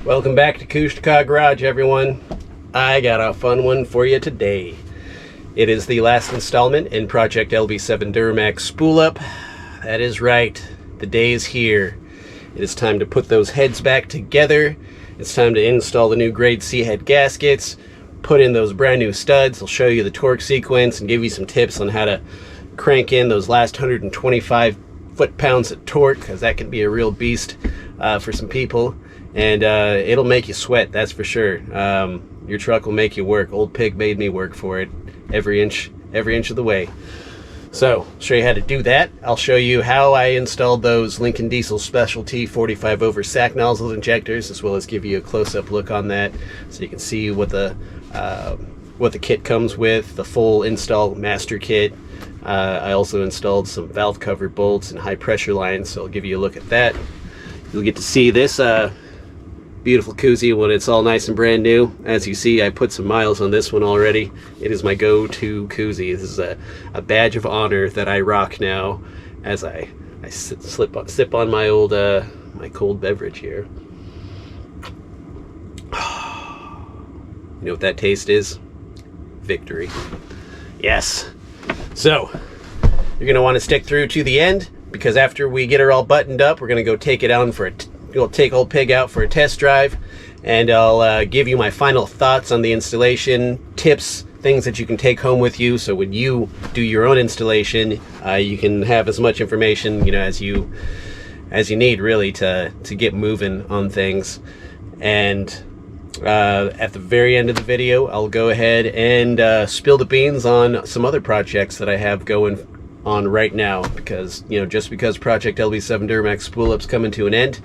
Welcome back to Coolant Garage, everyone. I got a fun one for you today. It is the last installment in Project LB7 Duramax spool up. That is right, the day is here. It is time to put those heads back together. It's time to install the new grade C head gaskets, put in those brand new studs. I'll show you the torque sequence and give you some tips on how to crank in those last 125 foot-pounds of torque, because that can be a real beast for some people. And it'll make you sweat, that's for sure. Your truck will make you work. Old Pig made me work for it every inch of the way. So I'll show you how to do that. I'll show you how I installed those Lincoln Diesel Specialty 45 over sack nozzle injectors, as well as give you a close-up look on that, so you can see what the kit comes with, the full install master kit. I also installed some valve cover bolts and high pressure lines, so I'll give you a look at that. You'll get to see this beautiful koozie when it's all nice and brand new. As you see, I put some miles on this one already. It is my go-to koozie. This is a badge of honor that I rock now as I sip on my old my cold beverage here. You know what that taste is? Victory. Yes. So you're gonna want to stick through to the end, because after we get her all buttoned up, we're gonna go take it out for we'll take Old Pig out for a test drive, and I'll give you my final thoughts on the installation, tips, things that you can take home with you, so when you do your own installation, you can have as much information, you know, as you need, really, to get moving on things. And at the very end of the video, I'll go ahead and spill the beans on some other projects that I have going on right now, because, you know, just because Project LB7 Duramax spool up's coming to an end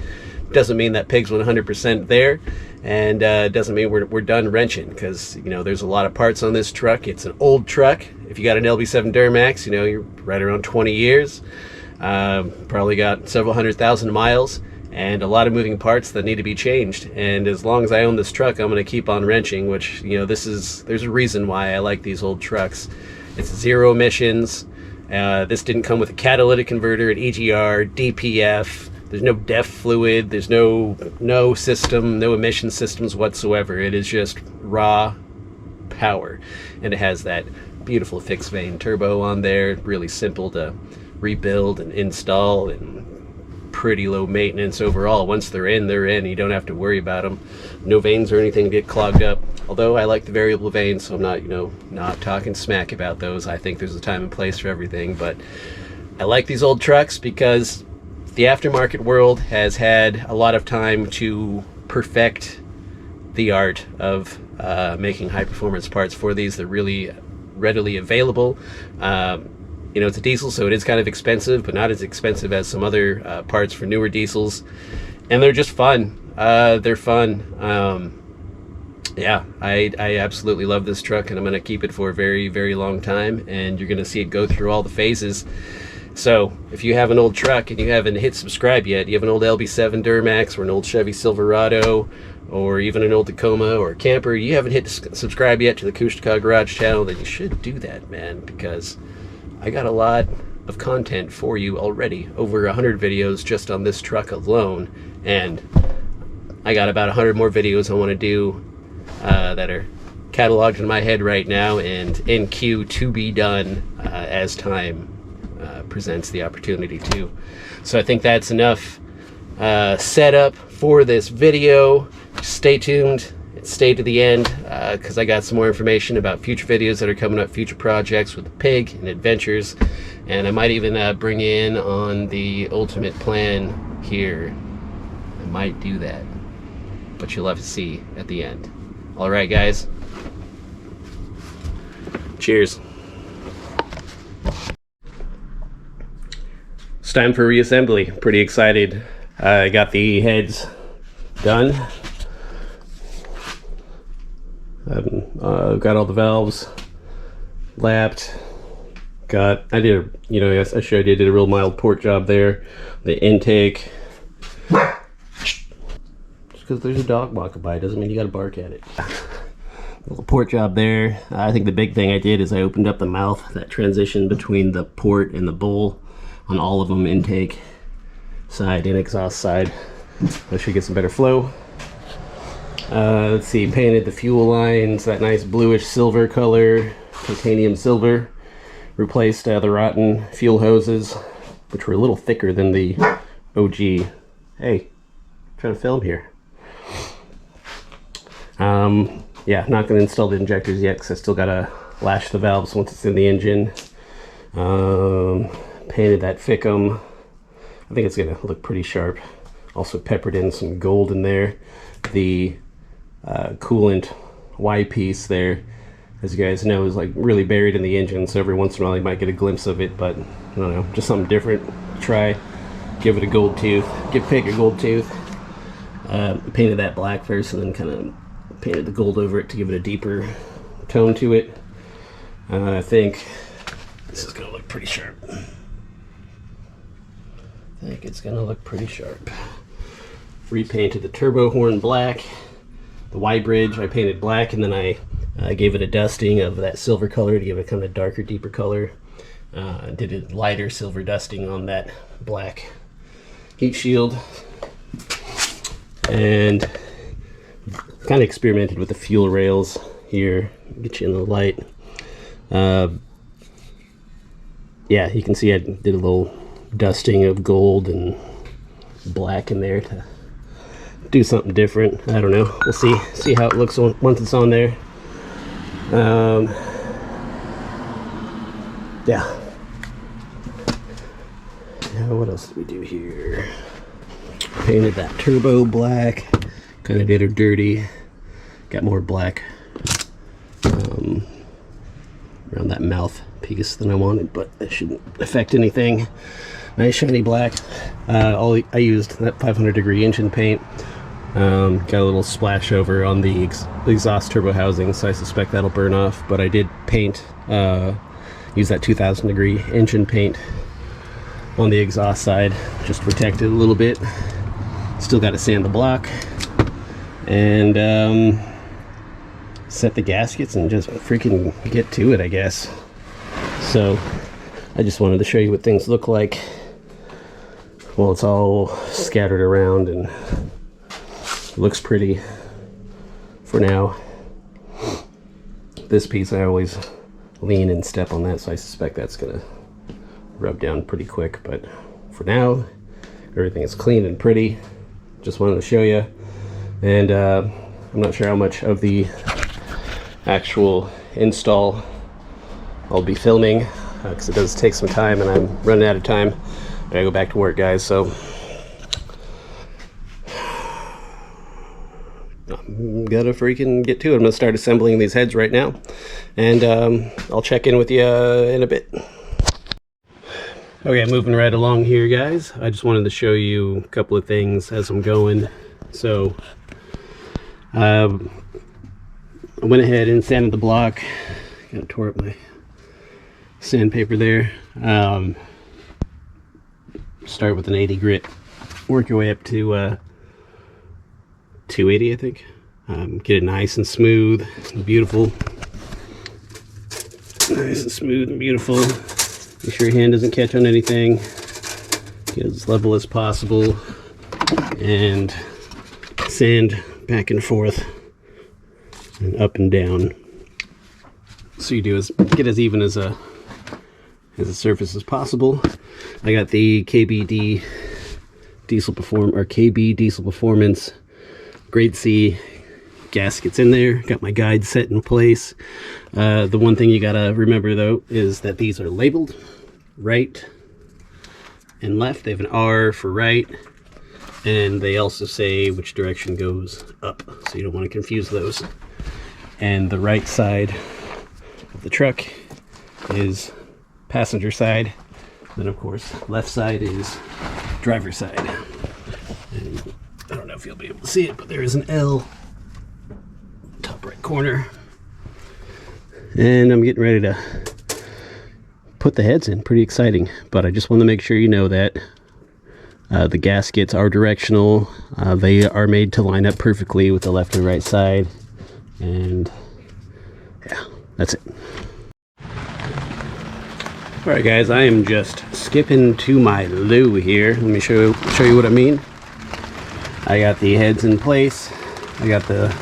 doesn't mean that Pig's 100% there, and doesn't mean we're done wrenching, because, you know, there's a lot of parts on this truck. It's an old truck. If you got an LB7 Duramax, you know, you're right around 20 years, probably got several 100,000 miles, and a lot of moving parts that need to be changed. And as long as I own this truck, I'm going to keep on wrenching, which, you know, there's a reason why I like these old trucks. It's zero emissions. This didn't come with a catalytic converter, an EGR, DPF. There's no DEF fluid. There's no system, no emission systems whatsoever. It is just raw power, and it has that beautiful fixed vane turbo on there. Really simple to rebuild and install, and pretty low maintenance overall. Once they're in, they're in. You don't have to worry about them. No veins or anything get clogged up. Although I like the variable veins, so I'm not, you know, not talking smack about those. I think there's a time and place for everything. But I like these old trucks because the aftermarket world has had a lot of time to perfect the art of making high performance parts for these. They're really readily available. You know, it's a diesel, so it is kind of expensive, but not as expensive as some other parts for newer diesels. And they're just fun. They're fun. Yeah, I absolutely love this truck, and I'm going to keep it for a very, very long time, and you're going to see it go through all the phases. So if you have an old truck and you haven't hit subscribe yet, you have an old LB7 Duramax or an old Chevy Silverado, or even an old Tacoma or a camper, you haven't hit subscribe yet to the Coolant Garage channel, then you should do that, man, because I got a lot of content for you already. Over 100 videos just on this truck alone, and I got about 100 more videos I want to do that are cataloged in my head right now and in queue to be done as time presents the opportunity to. So I think that's enough setup for this video. Stay tuned. Stay to the end, because I got some more information about future videos that are coming up, future projects with the Pig and adventures, and I might even bring in on the ultimate plan here. I might do that, but you'll have to see at the end. All right, guys. Cheers. It's time for reassembly. Pretty excited. I got the heads done. Got all the valves lapped. I did, you know, I showed you, I did a real mild port job there. The intake. Just because there's a dog walking by doesn't mean you got to bark at it. A little port job there. I think the big thing I did is I opened up the mouth, that transition between the port and the bowl on all of them, intake side and exhaust side. I should get some better flow. Let's see, painted the fuel lines that nice bluish silver color, titanium silver. Replaced the rotten fuel hoses, which were a little thicker than the OG. Hey, trying to film here. Yeah, not going to install the injectors yet because I still got to lash the valves once it's in the engine. Painted that ficum. I think it's going to look pretty sharp. Also peppered in some gold in there. The coolant Y piece there, as you guys know, is like really buried in the engine, so every once in a while you might get a glimpse of it, but I don't know, just something different. Try, give it a gold tooth, give pig a gold tooth. Painted that black first and then kind of painted the gold over it to give it a deeper tone to it. I think this is going to look pretty sharp. I think it's going to look pretty sharp. Repainted the turbo horn black. The Y bridge I painted black, and then I gave it a dusting of that silver color to give it kind of darker, deeper color. Did a lighter silver dusting on that black heat shield. And kind of experimented with the fuel rails here. Get you in the light. Yeah, you can see I did a little dusting of gold and black in there to do something different. I don't know. We'll see how it looks once it's on there. Yeah. What else did we do here? Painted that turbo black. Kind of did her dirty. Got more black around that mouth piece than I wanted, but it shouldn't affect anything. Nice shiny black. I used that 500-degree engine paint. Got a little splash over on the exhaust turbo housing, so I suspect that'll burn off, but I did paint, use that 2000-degree engine paint on the exhaust side just to protect it a little bit. Still got to sand the block and set the gaskets and just freaking get to it, I guess. So I just wanted to show you what things look like while it's all scattered around, and looks pretty for now. This piece I always lean and step on that, so I suspect that's gonna rub down pretty quick, but for now everything is clean and pretty. Just wanted to show you. And I'm not sure how much of the actual install I'll be filming because it does take some time and I'm running out of time. I gotta go back to work, guys, so I'm gonna freaking get to it. I'm gonna start assembling these heads right now, and I'll check in with you in a bit. Okay, moving right along here, guys. I just wanted to show you a couple of things as I'm going. So I went ahead and sanded the block. Kind of tore up my sandpaper there. Start with an 80 grit, work your way up to 280, I think. Get it nice and smooth and beautiful. Nice and smooth and beautiful. Make sure your hand doesn't catch on anything. Get as level as possible. And sand back and forth and up and down. So you do is get as even as a surface as possible. I got the KB Diesel Performance Grade C gaskets in there. Got my guide set in place. The one thing you gotta remember though is that these are labeled right and left. They have an R for right, and they also say which direction goes up, so you don't want to confuse those. And the right side of the truck is passenger side, then of course left side is driver's side. And I don't know if you'll be able to see it, but there is an L top right corner, and I'm getting ready to put the heads in. Pretty exciting, but I just want to make sure you know that the gaskets are directional. They are made to line up perfectly with the left and right side, and yeah, that's it. Alright guys, I am just skipping to my loo here. Let me show you what I mean. I got the heads in place. I got the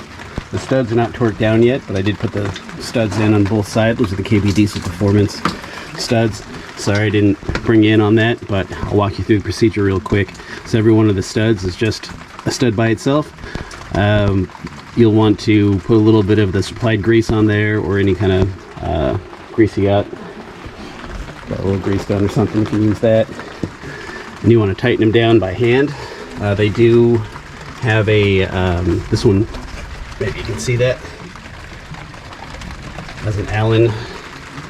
studs are not torqued down yet, but I did put the studs in on both sides. Those are the KB Diesel Performance studs. Sorry I didn't bring you in on that, but I'll walk you through the procedure real quick. So every one of the studs is just a stud by itself. You'll want to put a little bit of the supplied grease on there, or any kind of grease you got a little grease gun or something, you can use that. And you want to tighten them down by hand. They do have a this one, maybe you can see that, has an Allen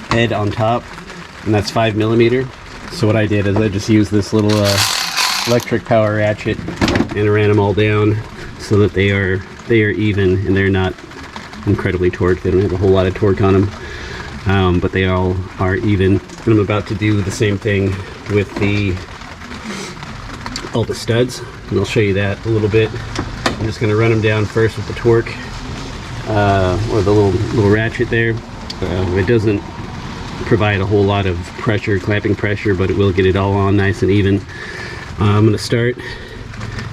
head on top, and that's 5mm. So what I did is I just used this little electric power ratchet and ran them all down so that they are even, and they're not incredibly torqued. They don't have a whole lot of torque on them, but they all are even. And I'm about to do the same thing with all the studs, and I'll show you that a little bit. I'm just going to run them down first with the torque, or the little ratchet there. It doesn't provide a whole lot of pressure, clamping pressure, but it will get it all on nice and even. I'm going to start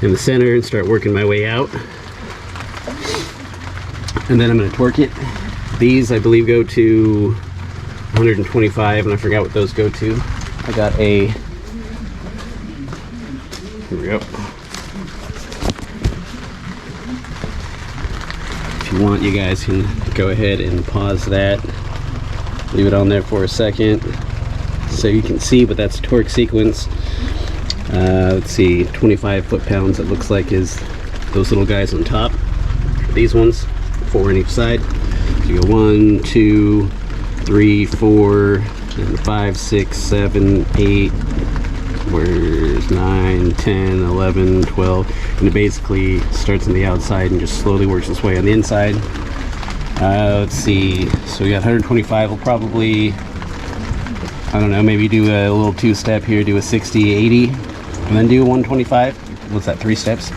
in the center and start working my way out, and then I'm going to torque it. These I believe go to 125, and I forgot what those go to. I got a, here we go. If you want, you guys can go ahead and pause that, leave it on there for a second so you can see, but that's a torque sequence. Let's see, 25 foot-pounds it looks like is those little guys on top. These ones, 4 on each side. So you go 1, 2, 3, 4, and 5, 6, 7, 8, where's 9, 10, 11, 12, and it basically starts on the outside and just slowly works its way on the inside. Let's see, so we got 125. We'll probably, I don't know, maybe do a little two-step here, do a 60, 80, and then do a 125. What's that, 3 steps?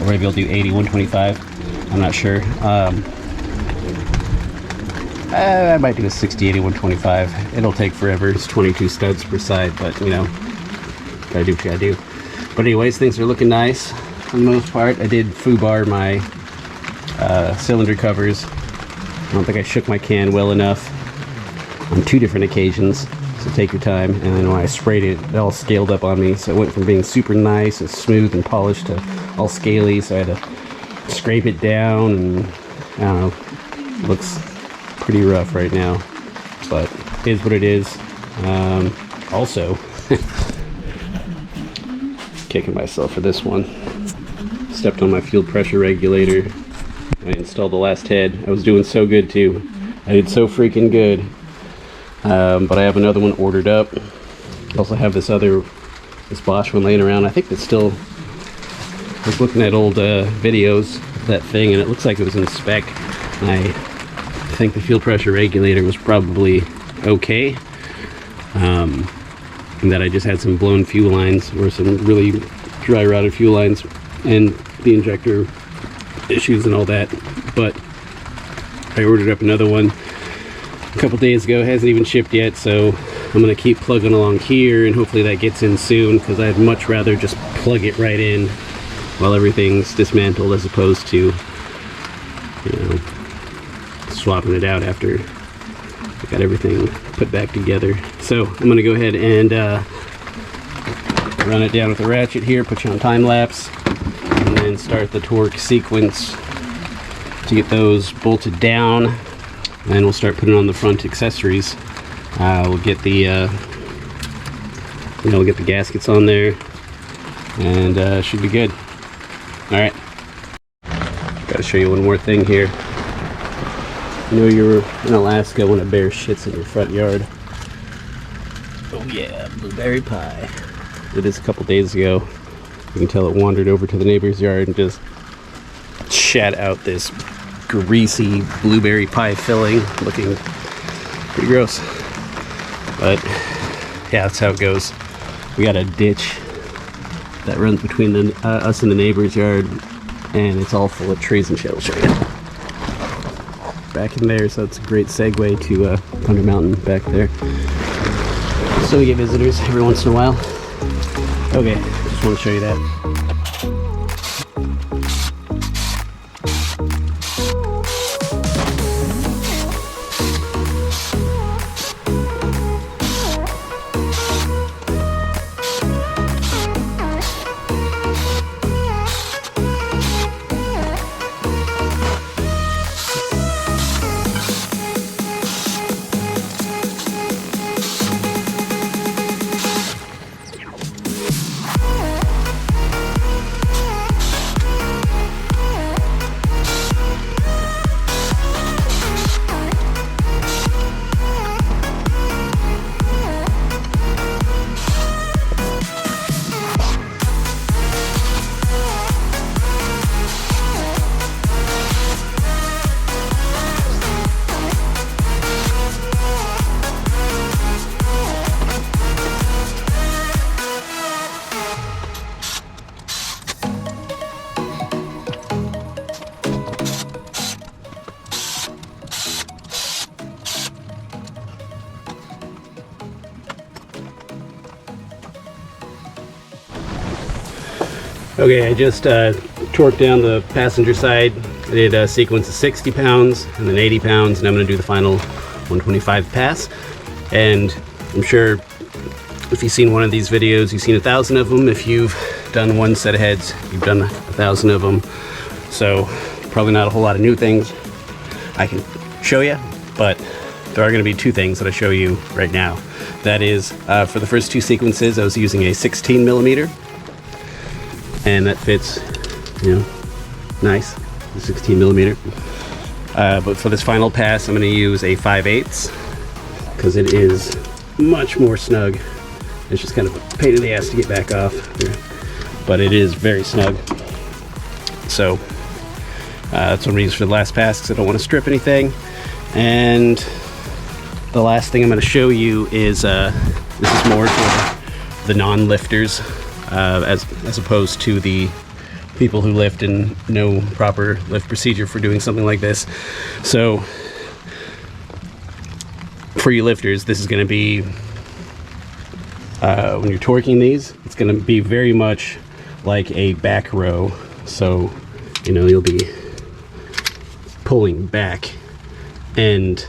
Or maybe I'll do 80, 125. I'm not sure. I might do a 60, 80, 125. It'll take forever. It's 22 studs per side, but you know, gotta do what you gotta do. But anyways, things are looking nice for the most part. I did foobar my cylinder covers. I don't think I shook my can well enough on 2 different occasions, so take your time. And then when I sprayed it, it all scaled up on me, so it went from being super nice and smooth and polished to all scaly, so I had to scrape it down, and I don't know, looks pretty rough right now, but it is what it is. Also, kicking myself for this one, stepped on my fuel pressure regulator. I installed the last head. I was doing so good too. I did so freaking good. But I have another one ordered up. I also have this Bosch one laying around. I think it's still, I was looking at old videos of that thing, and it looks like it was in spec. And I think the fuel pressure regulator was probably okay. And that I just had some blown fuel lines, or some really dry rotted fuel lines, and the injector issues and all that. But I ordered up another one a couple days ago. It hasn't even shipped yet, so I'm gonna keep plugging along here, and hopefully that gets in soon, because I'd much rather just plug it right in while everything's dismantled, as opposed to, you know, swapping it out after I got everything put back together. So I'm gonna go ahead and run it down with the ratchet here, put you on time lapse, and then start the torque sequence to get those bolted down. And then we'll start putting on the front accessories. We'll get the we'll get the gaskets on there, and should be good. All right. Got to show you one more thing here. You know you're in Alaska when a bear shits in your front yard. Oh yeah, blueberry pie. Did this a couple days ago. You can tell it wandered over to the neighbor's yard and just shat out this greasy blueberry pie filling, looking pretty gross. But yeah, that's how it goes. We got a ditch that runs between us and the neighbor's yard, and it's all full of trees and shit. I'll show you. Back in there, so it's a great segue to Thunder Mountain back there. So we get visitors every once in a while. Okay, just want to show you that. Okay, I just torqued down the passenger side. I did a sequence of 60 pounds and then 80 pounds, and I'm going to do the final 125 pass. And I'm sure if you've seen one of these videos, you've seen 1,000 of them. If you've done one set of heads, you've done 1,000 of them. So probably not a whole lot of new things I can show you, but there are going to be two things that I show you right now. That is, for the first two sequences, I was using a 16 millimeter. And that fits, you know, nice, the 16 millimeter. But for this final pass, I'm going to use a 5/8 because it is much more snug. It's just kind of a pain in the ass to get back off, but it is very snug. So that's what I'm going to use for the last pass because I don't want to strip anything. And the last thing I'm going to show you is this is more for the non-lifters. As opposed to the people who lift and know proper lift procedure for doing something like this. So for you lifters, this is going to be when you're torquing these, it's going to be very much like a back row. So, you know, you'll be pulling back, and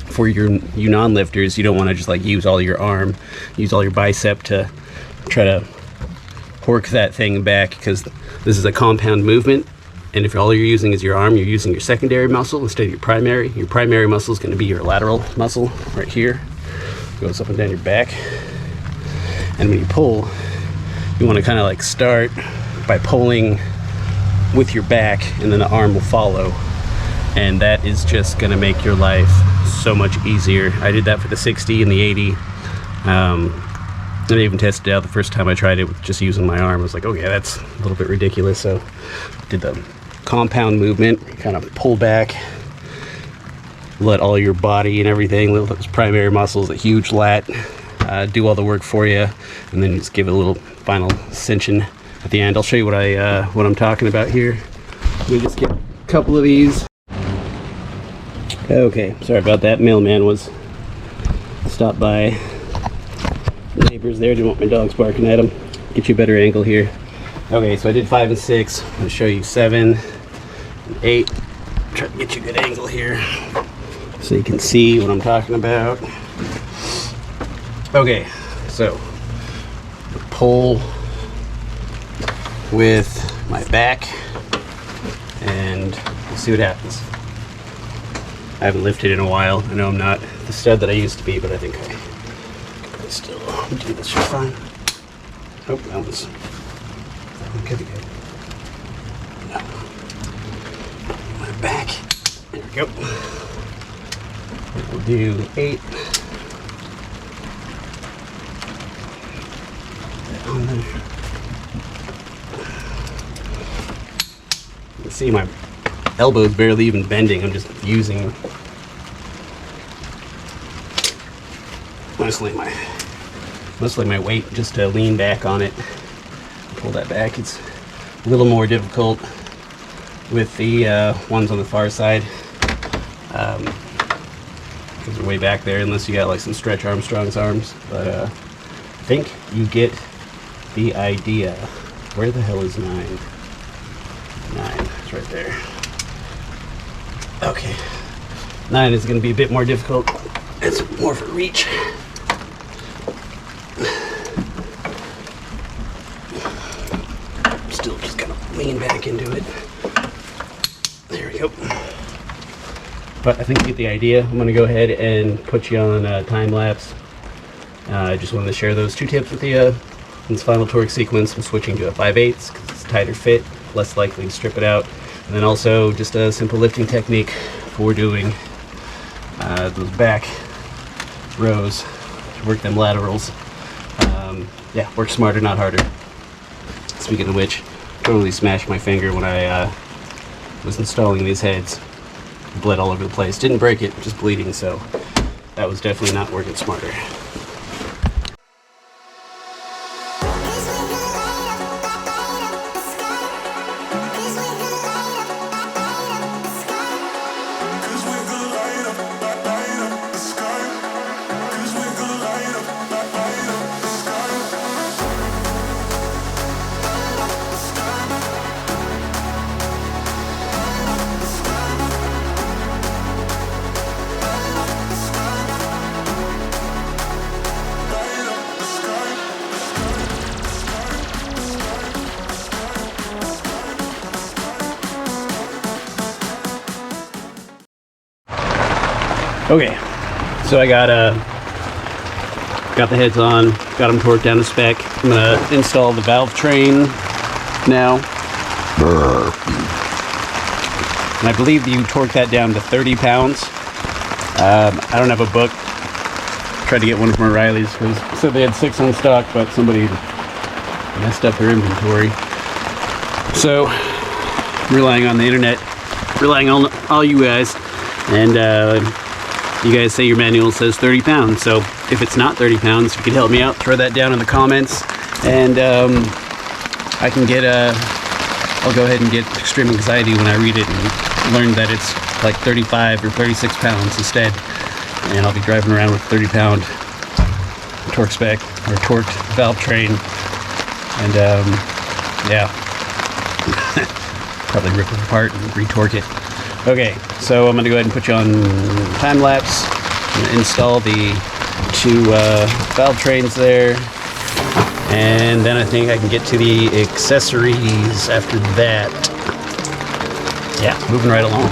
for you non-lifters, you don't want to just like use all your arm, use all your bicep to try to torque that thing back, because this is a compound movement, and if all you're using is your arm, you're using your secondary muscle instead of your primary. Your primary muscle is going to be your lateral muscle right here. It goes up and down your back, and when you pull, you want to kind of like start by pulling with your back, and then the arm will follow, and that is just going to make your life so much easier. I did that for the 60 and the 80. I even tested it out the first time I tried it with just using my arm. I was like, okay, that's a little bit ridiculous. So did the compound movement, you kind of pull back, let all your body and everything, those primary muscles, a huge lat, do all the work for you, and then just give it a little final cinching at the end. I'll show you what I'm talking about here. Let me just get a couple of these. Okay, sorry about that. Mailman was stopped by. Neighbors there, didn't want my dogs barking at them. Get you a better angle here. Okay, so I did 5 and 6. I'm going to show you 7 and 8. Try to get you a good angle here so you can see what I'm talking about. Okay, so pull with my back and we'll see what happens. I haven't lifted in a while. I know I'm not the stud that I used to be, but I think I still do this just fine. Oh, that was could be good. No. My back. There we go. We'll do 8. On there. You can see my elbow's barely even bending. I'm just using mostly my weight just to lean back on it. Pull that back. It's a little more difficult with the ones on the far side because they're way back there, unless you got like some Stretch Armstrong's arms. But I think you get the idea. Where the hell is 9? 9, it's right there. Okay, 9 is going to be a bit more difficult. It's more of a reach. Still just kind of lean back into it. There we go. But I think you get the idea. I'm going to go ahead and put you on time lapse. I just wanted to share those 2 tips with you. In this final torque sequence, I'm switching to a 5/8 because it's a tighter fit, less likely to strip it out. And then also just a simple lifting technique for doing those back rows to work them laterals. Yeah, work smarter, not harder. Speaking of which, totally smashed my finger when I was installing these heads. Bled all over the place. Didn't break it, just bleeding, so that was definitely not working smarter. Okay, so I got the heads on, got them torqued down to spec. I'm gonna install the valve train now. And I believe you torque that down to 30 pounds. I don't have a book. Tried to get one from O'Reilly's because said they had 6 on stock, but somebody messed up their inventory. So, relying on the internet, relying on all you guys, and you guys say your manual says 30 pounds. So, if it's not 30 pounds, if you could help me out, throw that down in the comments, and I can get I'll go ahead and get extreme anxiety when I read it and learn that it's like 35 or 36 pounds instead. And I'll be driving around with 30-pound torque spec or torqued valve train, and yeah, probably rip it apart and retorque it. Okay, so I'm gonna go ahead and put you on time lapse. I'm gonna install the 2 valve trains there, and then I think I can get to the accessories after that. Yeah, moving right along.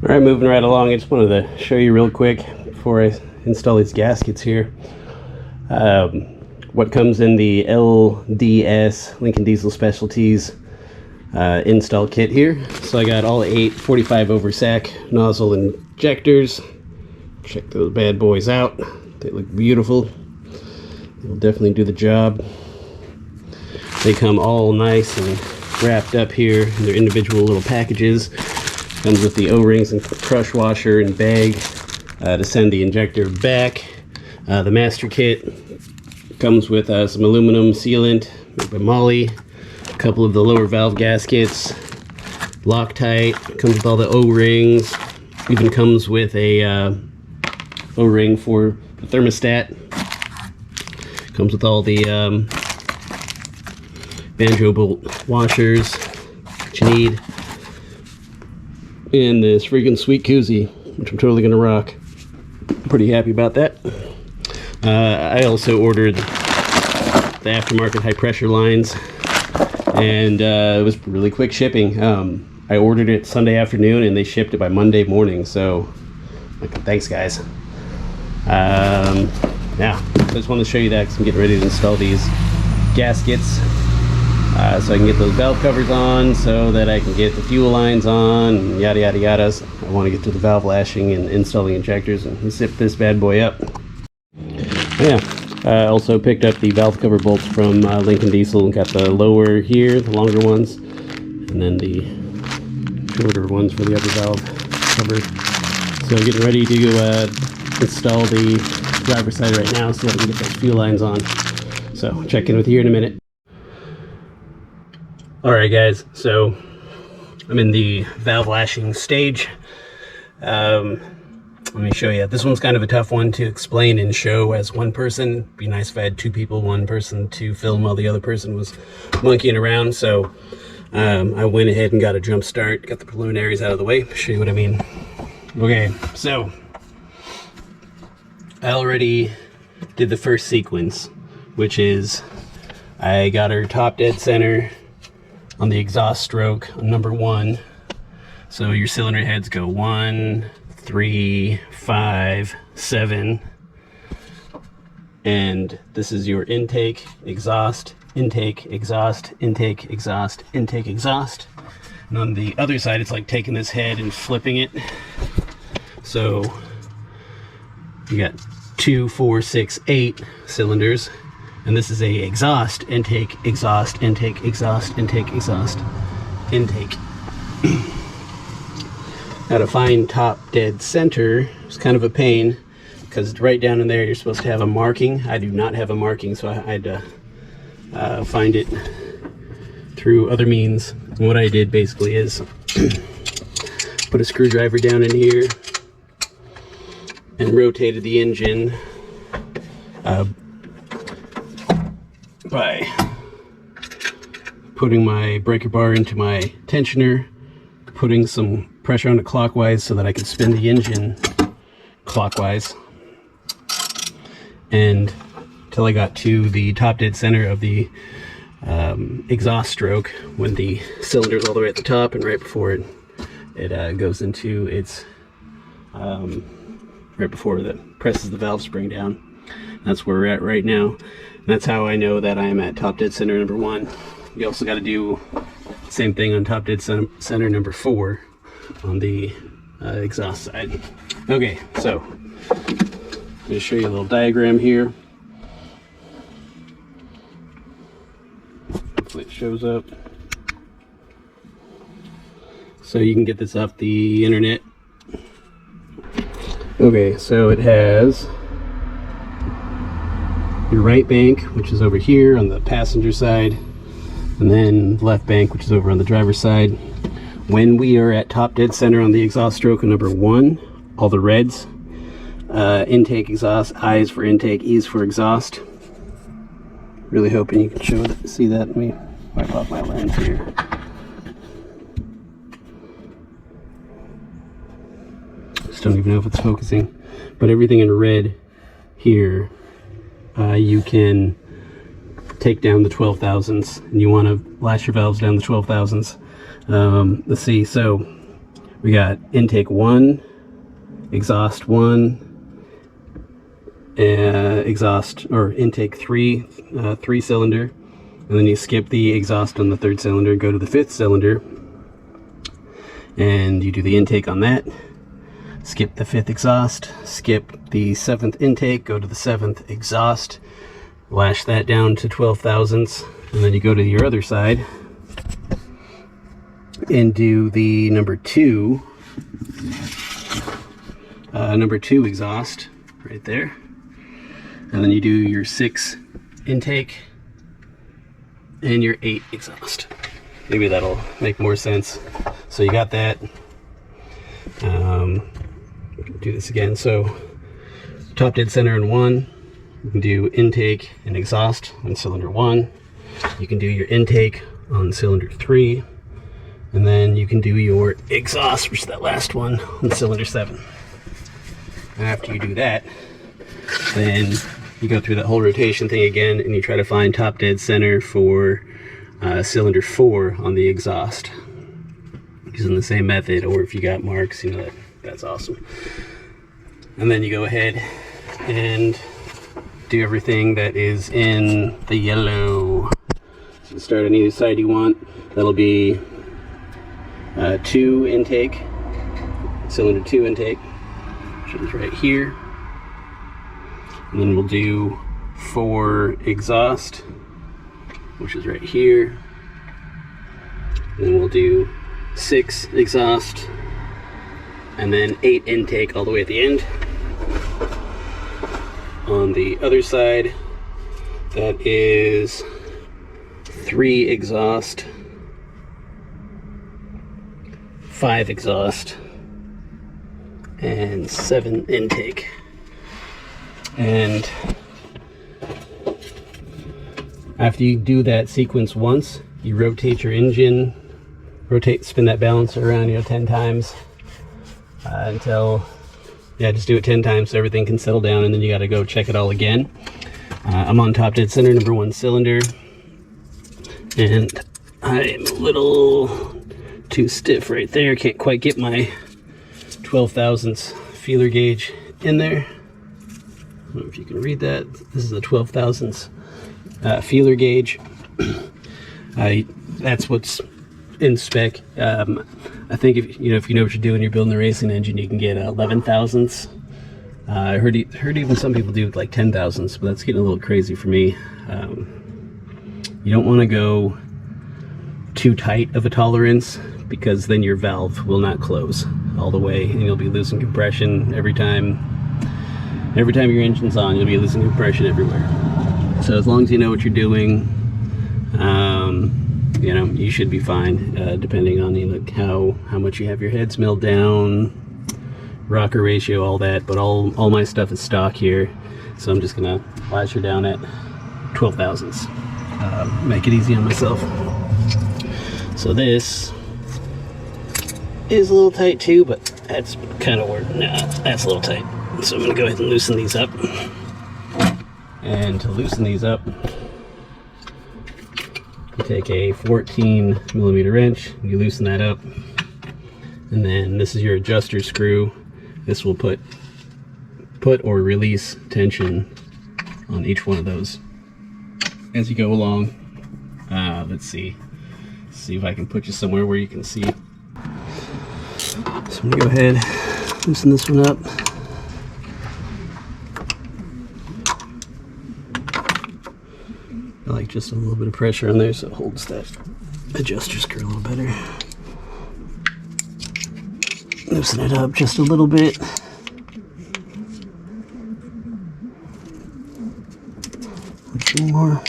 Alright, moving right along. I just wanted to show you real quick before I install these gaskets here what comes in the LDS Lincoln Diesel Specialties install kit here. So I got all 8 45 over sac nozzle injectors. Check those bad boys out. They look beautiful. They'll definitely do the job. They come all nice and wrapped up here in their individual little packages. Comes with the O-rings and crush washer and bag to send the injector back. The master kit comes with some aluminum sealant made by Milky, a couple of the lower valve gaskets, Loctite, comes with all the O-rings, even comes with a O-ring for the thermostat, comes with all the banjo bolt washers that you need, and this freaking sweet koozie, which I'm totally gonna rock. Pretty happy about that. I also ordered the aftermarket high pressure lines, and it was really quick shipping. I ordered it Sunday afternoon and they shipped it by Monday morning, so thanks guys. Yeah, so I just wanted to show you that because I'm getting ready to install these gaskets. So I can get those valve covers on, so that I can get the fuel lines on, and yada yada yada. So I want to get to the valve lashing and installing injectors and zip this bad boy up. Yeah, I also picked up the valve cover bolts from Lincoln Diesel and got the lower here, the longer ones, and then the shorter ones for the upper valve cover. So I'm getting ready to install the driver's side right now so that I can get those fuel lines on. So check in with you in a minute. Alright guys, so I'm in the valve lashing stage. Let me show you. This one's kind of a tough one to explain and show as one person. It'd be nice if I had 2 people, 1 person to film while the other person was monkeying around. So I went ahead and got a jump start, got the preliminaries out of the way. Show you what I mean. Okay, so I already did the first sequence, which is I got her top dead center on the exhaust stroke on number 1. So your cylinder heads go 1, 3, 5, 7. And this is your intake, exhaust, intake, exhaust, intake, exhaust, intake, exhaust. And on the other side, it's like taking this head and flipping it. So you got 2, 4, 6, 8 cylinders. And this is a exhaust, intake, exhaust, intake, exhaust, intake, exhaust, intake. Now to find top dead center is kind of a pain, because right down in there you're supposed to have a marking. I do not have a marking, so I had to find it through other means. And what I did basically is put a screwdriver down in here and rotated the engine by putting my breaker bar into my tensioner, putting some pressure on it clockwise so that I could spin the engine clockwise, and till I got to the top dead center of the exhaust stroke, when the cylinder's all the way at the top and right before it goes into its right before it presses the valve spring down. That's where we're at right now. And that's how I know that I am at top dead center number 1. You also got to do the same thing on top dead center number 4 on the exhaust side. Okay, so I'm going to show you a little diagram here. Hopefully it shows up. So you can get this off the internet. Okay, so it has your right bank, which is over here on the passenger side, and then left bank, which is over on the driver's side. When we are at top dead center on the exhaust stroke of number 1, all the reds, intake, exhaust, I is for intake, E is for exhaust. Really hoping you can see that. Let me wipe off my lens here. Just don't even know if it's focusing, but everything in red here, you can take down the 12 thousandths, and you want to lash your valves down the 12 thousandths. Let's see, so we got intake 1, exhaust 1, exhaust or intake 3, 3 cylinder, and then you skip the exhaust on the 3rd cylinder, go to the 5th cylinder, and you do the intake on that. Skip the 5th exhaust, skip the 7th intake, go to the 7th exhaust, lash that down to 12 thousandths, and then you go to your other side and do the number 2 exhaust right there, and then you do your 6 intake and your 8 exhaust. Maybe that'll make more sense. So you got that. Do this again. So top dead center in 1, you can do intake and exhaust on cylinder 1. You can do your intake on cylinder 3, and then you can do your exhaust, which is that last one, on cylinder 7. And after you do that, then you go through that whole rotation thing again, and you try to find top dead center for cylinder 4 on the exhaust, using the same method. Or if you got marks, you know, that's awesome. And then you go ahead and do everything that is in the yellow. So start on either side you want. That'll be 2 intake, cylinder 2 intake, which is right here. And then we'll do 4 exhaust, which is right here. And then we'll do 6 exhaust, and then 8 intake all the way at the end. On the other side, that is 3 exhaust, 5 exhaust, and 7 intake. And after you do that sequence once, you rotate your engine, spin that balancer around, 10 times until yeah, just do it 10 times so everything can settle down, and then you got to go check it all again. I'm on top dead center, number 1 cylinder, and I'm a little too stiff right there. Can't quite get my 12 thousandths feeler gauge in there. I don't know if you can read that. This is a 12 thousandths feeler gauge. That's what's in spec. I think if you know what you're doing, you're building a racing engine, you can get 11 thousandths. I heard even some people do like 10 thousandths, but that's getting a little crazy for me. You don't want to go too tight of a tolerance, because then your valve will not close all the way, and you'll be losing compression every time your engine's on. You'll be losing compression everywhere. So as long as you know what you're doing, you know, you should be fine, depending on how much you have your heads milled down, rocker ratio, all that. But all my stuff is stock here, so I'm just gonna lash her down at 12 thousandths. Make it easy on myself. So this is a little tight too, but that's kind of where, nah, that's a little tight. So I'm gonna go ahead and loosen these up. And to loosen these up, you take a 14mm wrench, you loosen that up, and then this is your adjuster screw. This will put or release tension on each one of those as you go along. Let's see if I can put you somewhere where you can see. So I'm gonna go ahead, loosen this one up. I like just a little bit of pressure on there so it holds that adjuster screw a little better. Loosen it up just a little bit. A few more.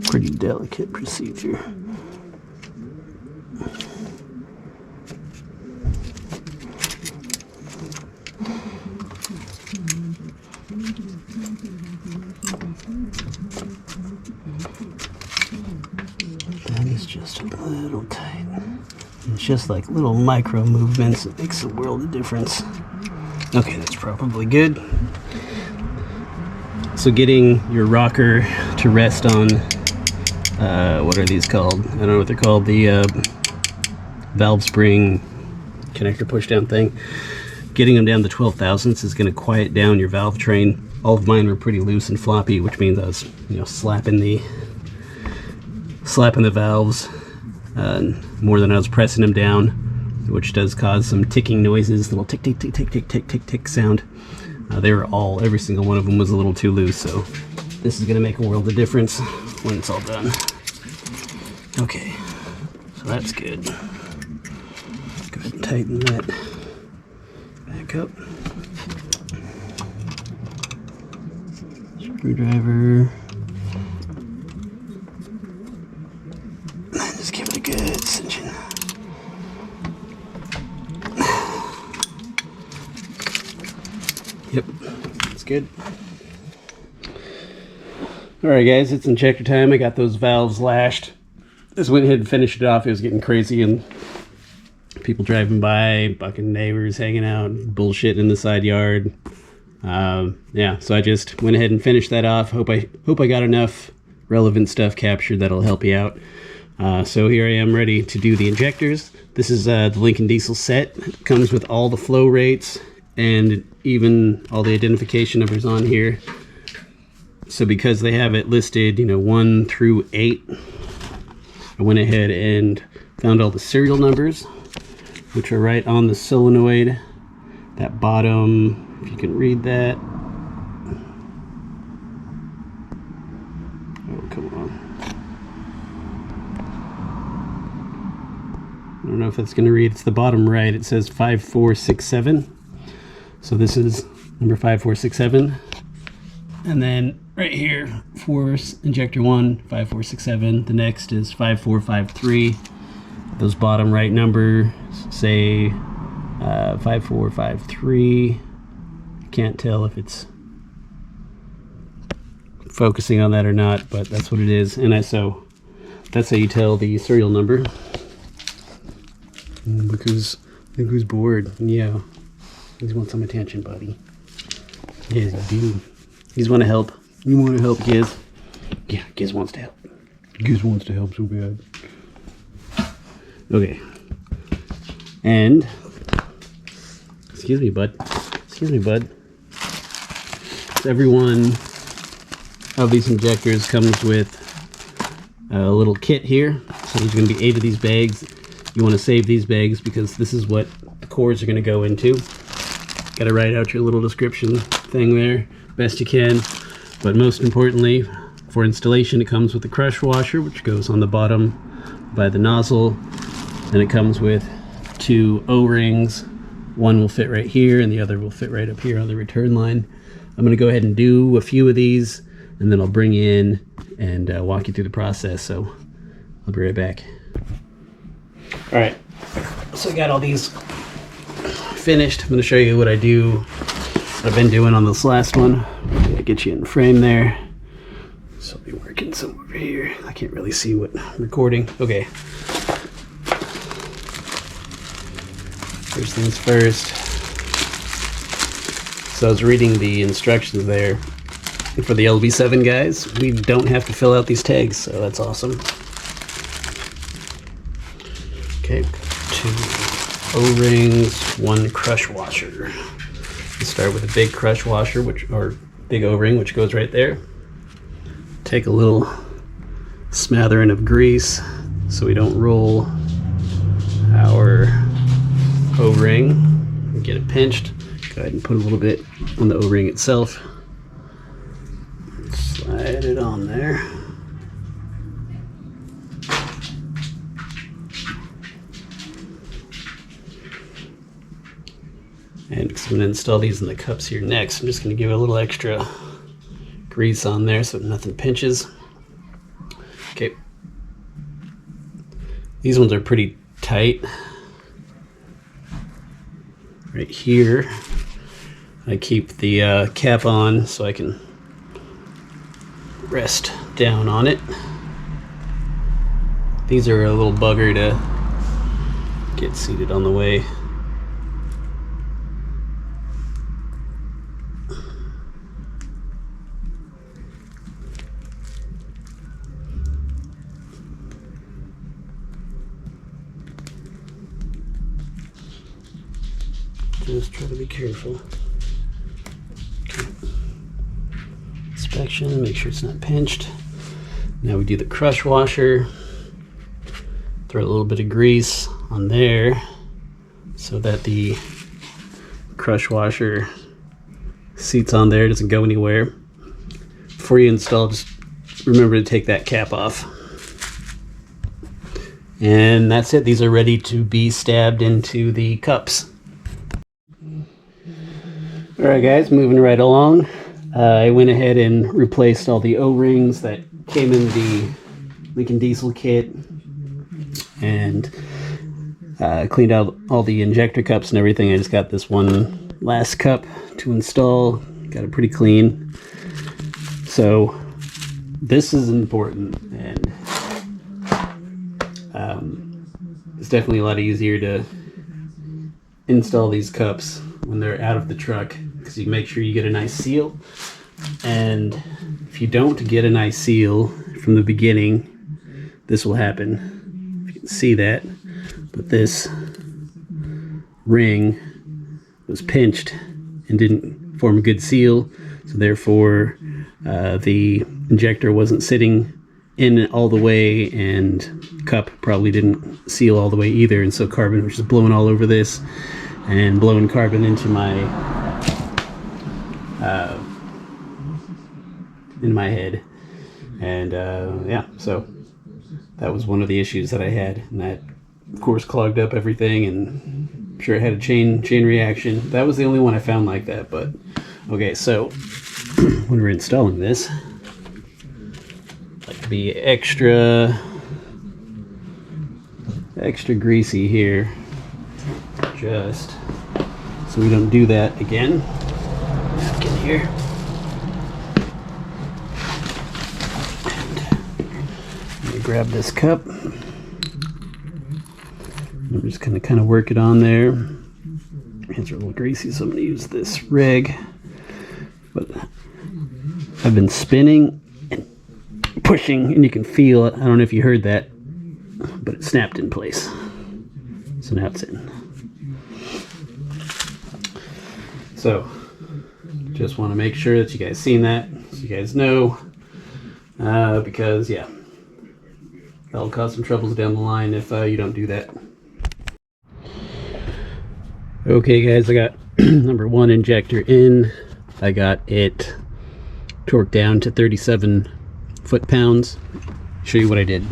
Pretty delicate procedure. That is just a little tight. It's just like little micro movements that makes a world of difference. Okay, that's probably good. So getting your rocker to rest on, what are these called? I don't know what they're called. The valve spring connector push down thing. Getting them down to 12 thousandths is going to quiet down your valve train. All of mine were pretty loose and floppy, which means I was, slapping the valves more than I was pressing them down, which does cause some ticking noises, little tick tick tick tick tick tick tick tick sound. Every single one of them was a little too loose, so this is going to make a world of difference when it's all done. Okay, so that's good. Go ahead and tighten that back up. Screwdriver. And just give it a good cinching. Yep, that's good. Alright guys, it's injector time. I got those valves lashed. Just went ahead and finished it off. It was getting crazy and people driving by, bucking neighbors, hanging out, bullshit in the side yard. Yeah, so I just went ahead and finished that off. Hope I got enough relevant stuff captured that'll help you out. So here I am ready to do the injectors. This is the Lincoln Diesel set. It comes with all the flow rates and even all the identification numbers on here. So because they have it listed, 1 through 8, I went ahead and found all the serial numbers, which are right on the solenoid. That bottom, if you can read that. Oh, come on. I don't know if that's going to read. It's the bottom right. It says 5467. So this is number 5467. And then right here, for injector 1, 5467. The next is 5453. those bottom right numbers, say 5453. Can't tell if it's focusing on that or not, but that's what it is. And so that's how you tell the serial number. Look who's bored. Yeah, he's want some attention, buddy. Yes, you do. He's want to help. You want to help, Giz? Yeah, Giz wants to help. Giz wants to help so bad. Okay. And excuse me, bud. Excuse me, bud. Every one of these injectors comes with a little kit here. So there's going to be 8 of these bags. You want to save these bags because this is what the cores are going to go into. Got to write out your little description thing there best you can. But most importantly, for installation, it comes with the crush washer, which goes on the bottom by the nozzle. Then it comes with 2 O-rings. One will fit right here and the other will fit right up here on the return line. I'm going to go ahead and do a few of these, and then I'll bring you in and walk you through the process. So I'll be right back. All right, so I got all these finished. I'm going to show you what I do, what I've been doing on this last one. I'm going to get you in frame there. So I'll be working somewhere over here. I can't really see what I'm recording. Okay. First things first. So I was reading the instructions there. And for the LB7 guys, we don't have to fill out these tags, so that's awesome. Okay, 2 O-rings, 1 crush washer. Let's start with a big crush washer, or big O-ring, which goes right there. Take a little smattering of grease so we don't roll our O-ring. Get it pinched. Go ahead and put a little bit on the O-ring itself. Slide it on there. And I'm going to install these in the cups here next. I'm just going to give it a little extra grease on there so nothing pinches. Okay. These ones are pretty tight. Right here, I keep the cap on so I can rest down on it. These are a little bugger to get seated on the way. Just try to be careful. Okay. Inspection, make sure it's not pinched. Now we do the crush washer. Throw a little bit of grease on there so that the crush washer seats on there, doesn't go anywhere. Before you install, just remember to take that cap off. And that's it. These are ready to be stabbed into the cups. Alright guys, moving right along. I went ahead and replaced all the O-rings that came in the Lincoln Diesel kit and cleaned out all the injector cups and everything. I just got this one last cup to install. Got it pretty clean. So this is important, and it's definitely a lot easier to install these cups when they're out of the truck, because you make sure you get a nice seal. And if you don't get a nice seal from the beginning, this will happen. If you can see that, but this ring was pinched and didn't form a good seal, so therefore the injector wasn't sitting in all the way, and cup probably didn't seal all the way either, and so carbon was just blowing all over this and blowing carbon into my head. And yeah, so that was one of the issues that I had, and that of course clogged up everything, and I'm sure it had a chain reaction. That was the only one I found like that. But okay, so when we're installing this, I like to be extra extra greasy here, just so we don't do that again. Napkin here. Let me grab this cup. I'm just gonna kind of work it on there. Hands are a little greasy, so I'm gonna use this rig. But I've been spinning and pushing, and you can feel it. I don't know if you heard that, but it snapped in place. So now it's in. So just want to make sure that you guys seen that, so you guys know, because yeah, that'll cause some troubles down the line if you don't do that. Okay guys, I got number 1 injector in. I got it torqued down to 37 foot-pounds. Show you what I did.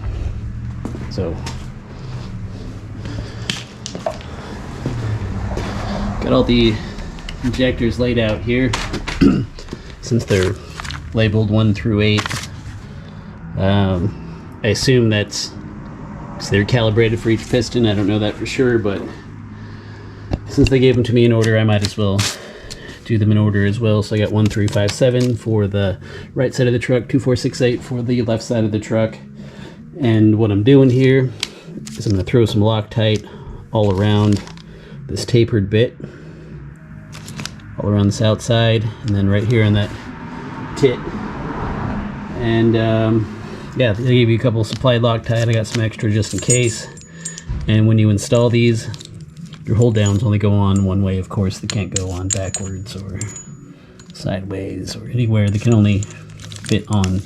So got all the injectors laid out here. Since they're labeled 1 through 8, I assume that's because they're calibrated for each piston. I don't know that for sure, but since they gave them to me in order, I might as well do them in order as well. So I got 1357 for the right side of the truck, 2468 for the left side of the truck. And what I'm doing here is I'm going to throw some Loctite all around this tapered bit, all around this outside, and then right here on that tit. And yeah, they gave you a couple of supplied Loctite. I got some extra just in case. And when you install these, your hold downs only go on one way, of course. They can't go on backwards or sideways or anywhere. They can only fit on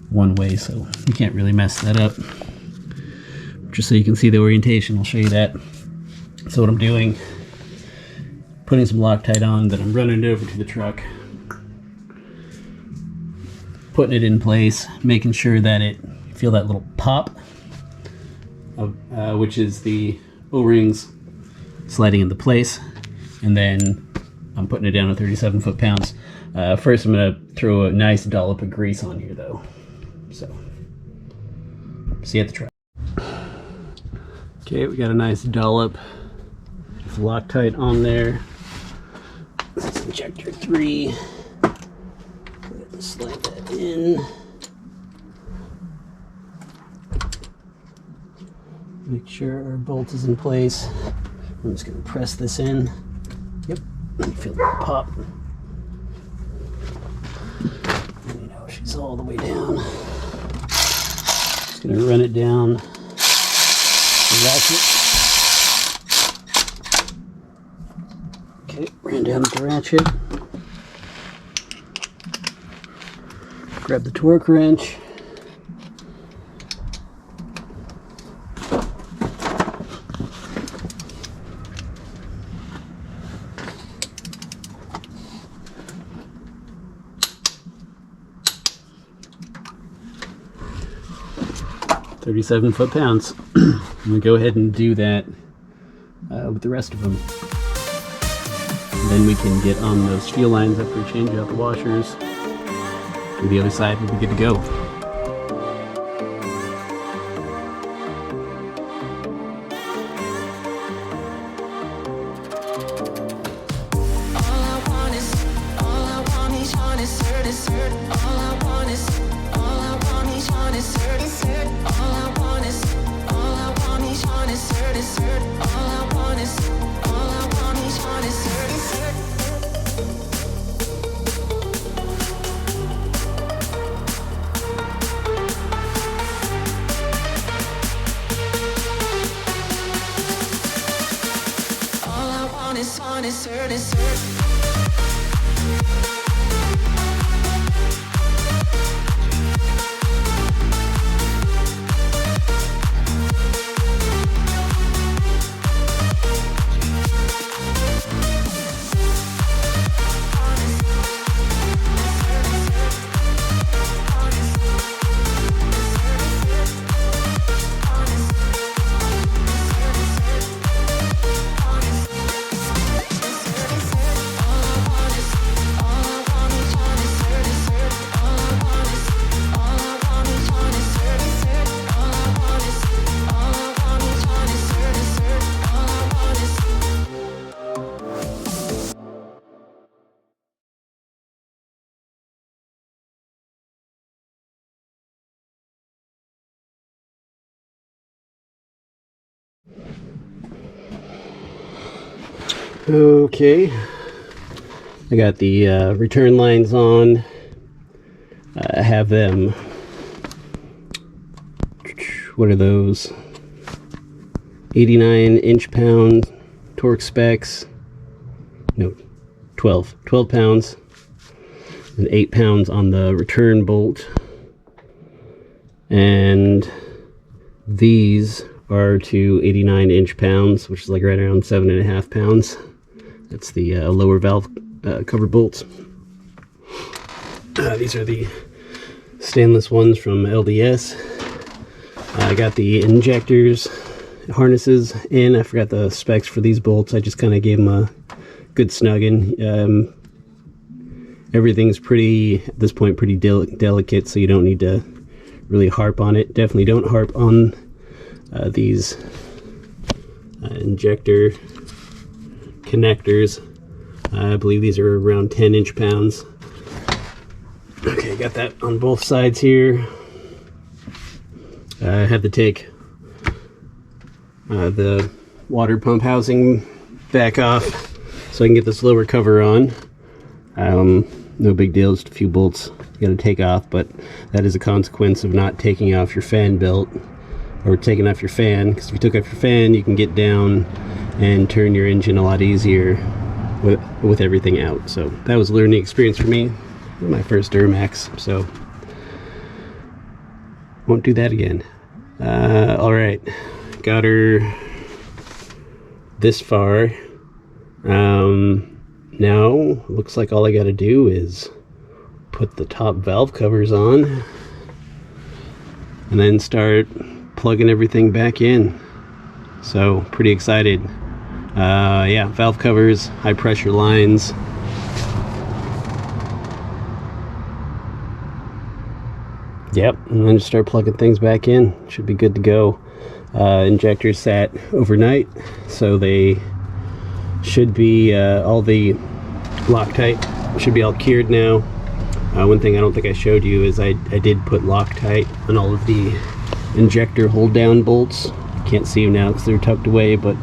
one way, so you can't really mess that up. Just so you can see the orientation, I'll show you that. So what I'm doing, putting some Loctite on, then I'm running it over to the truck, putting it in place, making sure that it, feel that little pop, which is the O-rings sliding into place, and then I'm putting it down to 37 foot-pounds. First I'm going to throw a nice dollop of grease on here though. So, see you at the truck. Okay, we got a nice dollop of Loctite on there. This is injector 3. Go ahead and slide that in. Make sure our bolt is in place. I'm just going to press this in. Yep, you feel the pop. And you know she's all the way down. Just going to run it down the ratchet. Okay, ran down the ratchet. Grab the torque wrench. .37 foot-pounds. I'm going to go ahead and do that with the rest of them. And then we can get on those fuel lines after we change out the washers. And the other side will be good to go. Okay, I got the return lines on. I have them, what are those, 89 inch-pound torque specs, no, 12 pounds, and 8 pounds on the return bolt. And these are to 89 inch-pounds, which is like right around 7.5 pounds. That's the lower valve cover bolts. These are the stainless ones from LDS. I got the injectors harnesses in. I forgot the specs for these bolts. I just kind of gave them a good snugging. Everything's pretty, at this point, pretty delicate, so you don't need to really harp on it. Definitely don't harp on these injector connectors. I believe these are around 10 inch-pounds. Okay, got that on both sides here. I had to take the water pump housing back off so I can get this lower cover on. No big deal, just a few bolts you gotta take off, but that is a consequence of not taking off your fan belt, or taking off your fan, because if you took off your fan you can get down and turn your engine a lot easier with everything out. So that was a learning experience for me, my first Duramax, so won't do that again. Alright, got her this far. Now looks like all I gotta do is put the top valve covers on and then start plugging everything back in. So pretty excited. Yeah, valve covers, high pressure lines. Yep, and then just start plugging things back in. Should be good to go. Injectors sat overnight, so they should be all the Loctite should be all cured now. One thing I don't think I showed you is I did put Loctite on all of the injector hold down bolts. Can't see them now because they're tucked away, but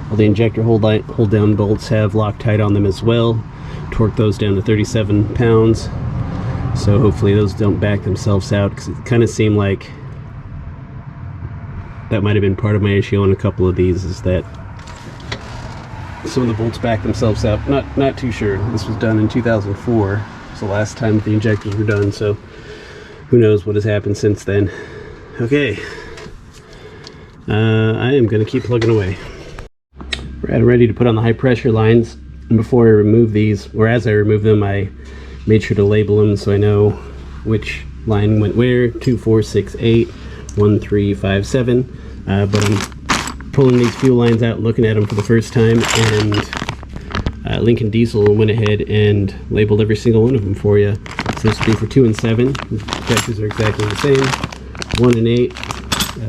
all the injector hold down bolts have Loctite on them as well. Torque those down to 37 pounds. So hopefully those don't back themselves out, because it kind of seemed like that might have been part of my issue on a couple of these, is that some of the bolts back themselves out. Not too sure. This was done in 2004. It's the last time the injectors were done, so who knows what has happened since then. Okay, I am going to keep plugging away. We're ready to put on the high pressure lines. And before I remove these, or as I remove them, I made sure to label them so I know which line went where. 2, 4, 6, 8, 1, 3, 5, 7. But I'm pulling these fuel lines out, looking at them for the first time, and Lincoln Diesel went ahead and labeled every single one of them for you. So this would be for 2 and 7. The injectors are exactly the same. 1 and 8,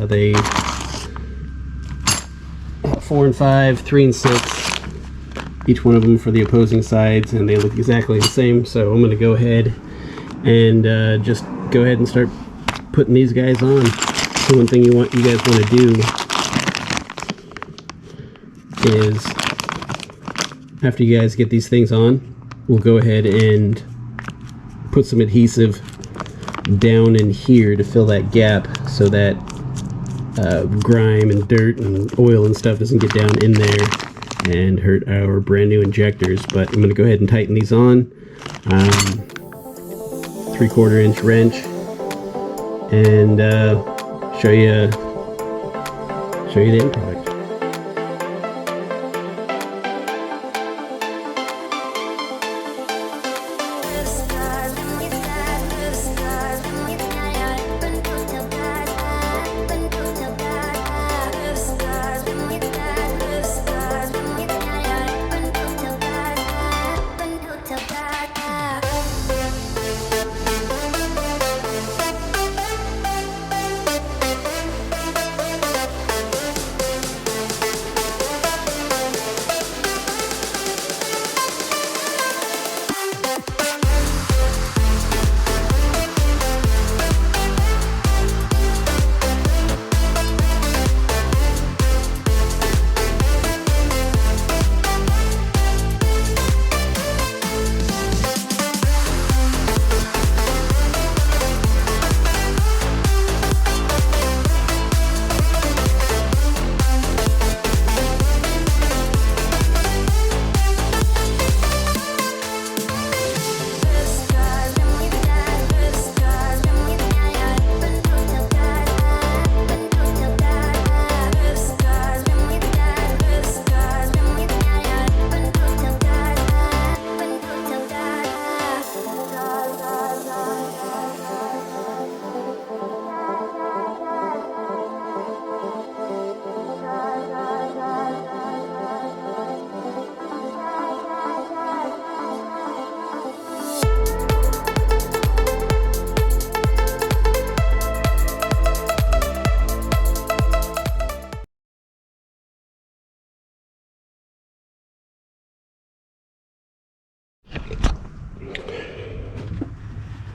they 4 and 5, 3 and 6. Each one of them for the opposing sides, and they look exactly the same. So I'm going to go ahead and just go ahead and start putting these guys on. So one thing you guys want to do is, after you guys get these things on, we'll go ahead and put some adhesive down in here to fill that gap, so that grime and dirt and oil and stuff doesn't get down in there and hurt our brand new injectors. But I'm going to go ahead and tighten these on. 3/4 inch wrench, and show you the end product.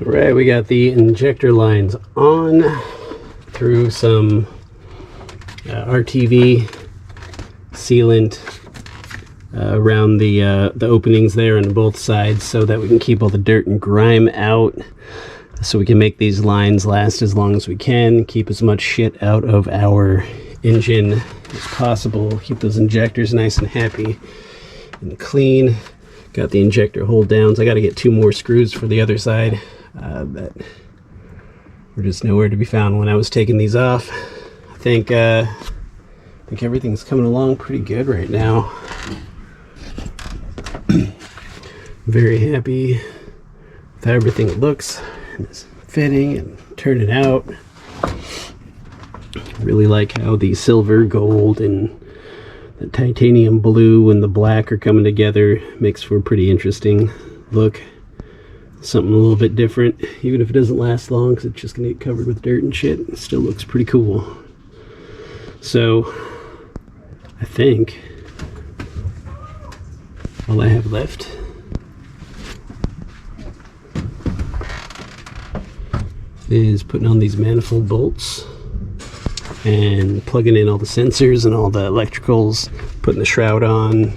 All right, we got the injector lines on through some RTV sealant around the openings there on both sides so that we can keep all the dirt and grime out, so we can make these lines last as long as we can, keep as much shit out of our engine as possible, keep those injectors nice and happy and clean. Got the injector hold downs. I got to get 2 more screws for the other side that were just nowhere to be found when I was taking these off. I think everything's coming along pretty good right now. Very happy with how everything looks and is fitting and turning out. Really like how the silver, gold, and the titanium blue and the black are coming together. Makes for a pretty interesting look. Something a little bit different, even if it doesn't last long because it's just gonna get covered with dirt and shit. It still looks pretty cool. So I think all I have left is putting on these manifold bolts and plugging in all the sensors and all the electricals, putting the shroud on,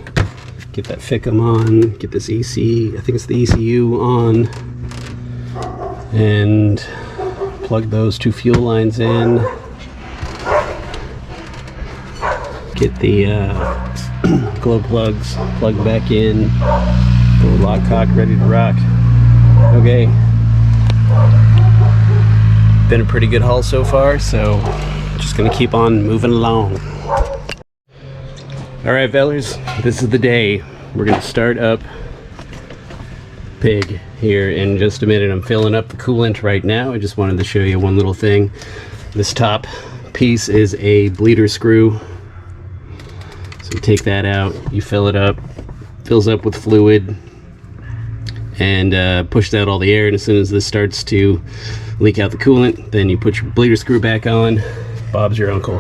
get that FICM on, get this I think it's the ECU on, and plug those 2 fuel lines in, get the glow plugs plugged back in, the lock cock ready to rock. Okay, been a pretty good haul so far, so just gonna keep on moving along. All right, fellers, this is the day. We're gonna start up Pig here in just a minute. I'm filling up the coolant right now. I just wanted to show you one little thing. This top piece is a bleeder screw. So you take that out, you fill it up, fills up with fluid, and pushes out all the air. And as soon as this starts to leak out the coolant, then you put your bleeder screw back on. Bob's your uncle.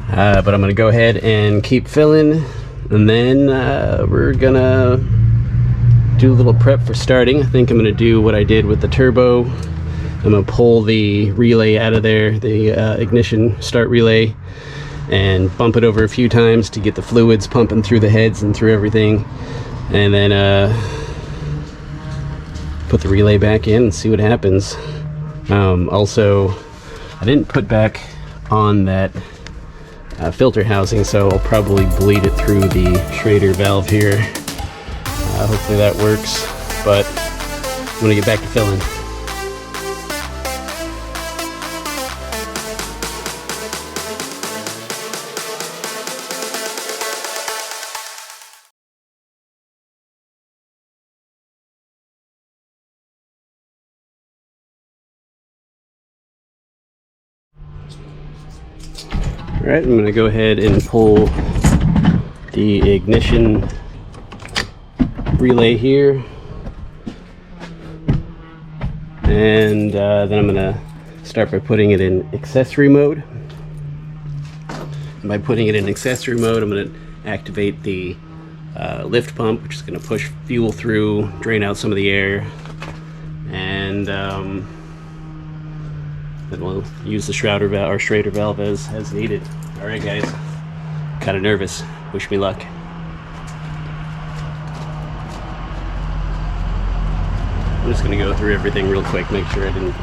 But I'm gonna go ahead and keep filling, and then we're gonna do a little prep for starting. I think I'm gonna do what I did with the turbo. I'm gonna pull the relay out of there, the ignition start relay, and bump it over a few times to get the fluids pumping through the heads and through everything, and then put the relay back in and see what happens. Also, I didn't put back on that filter housing, so I'll probably bleed it through the Schrader valve here. Hopefully that works, but I'm gonna get back to filling. Alright, I'm going to go ahead and pull the ignition relay here, and then I'm going to start by putting it in accessory mode. And by putting it in accessory mode, I'm going to activate the lift pump, which is going to push fuel through, drain out some of the air, and then we'll use the Schrader valve or Schrader valve as needed. All right, guys. Kind of nervous. Wish me luck. I'm just gonna go through everything real quick, make sure I didn't.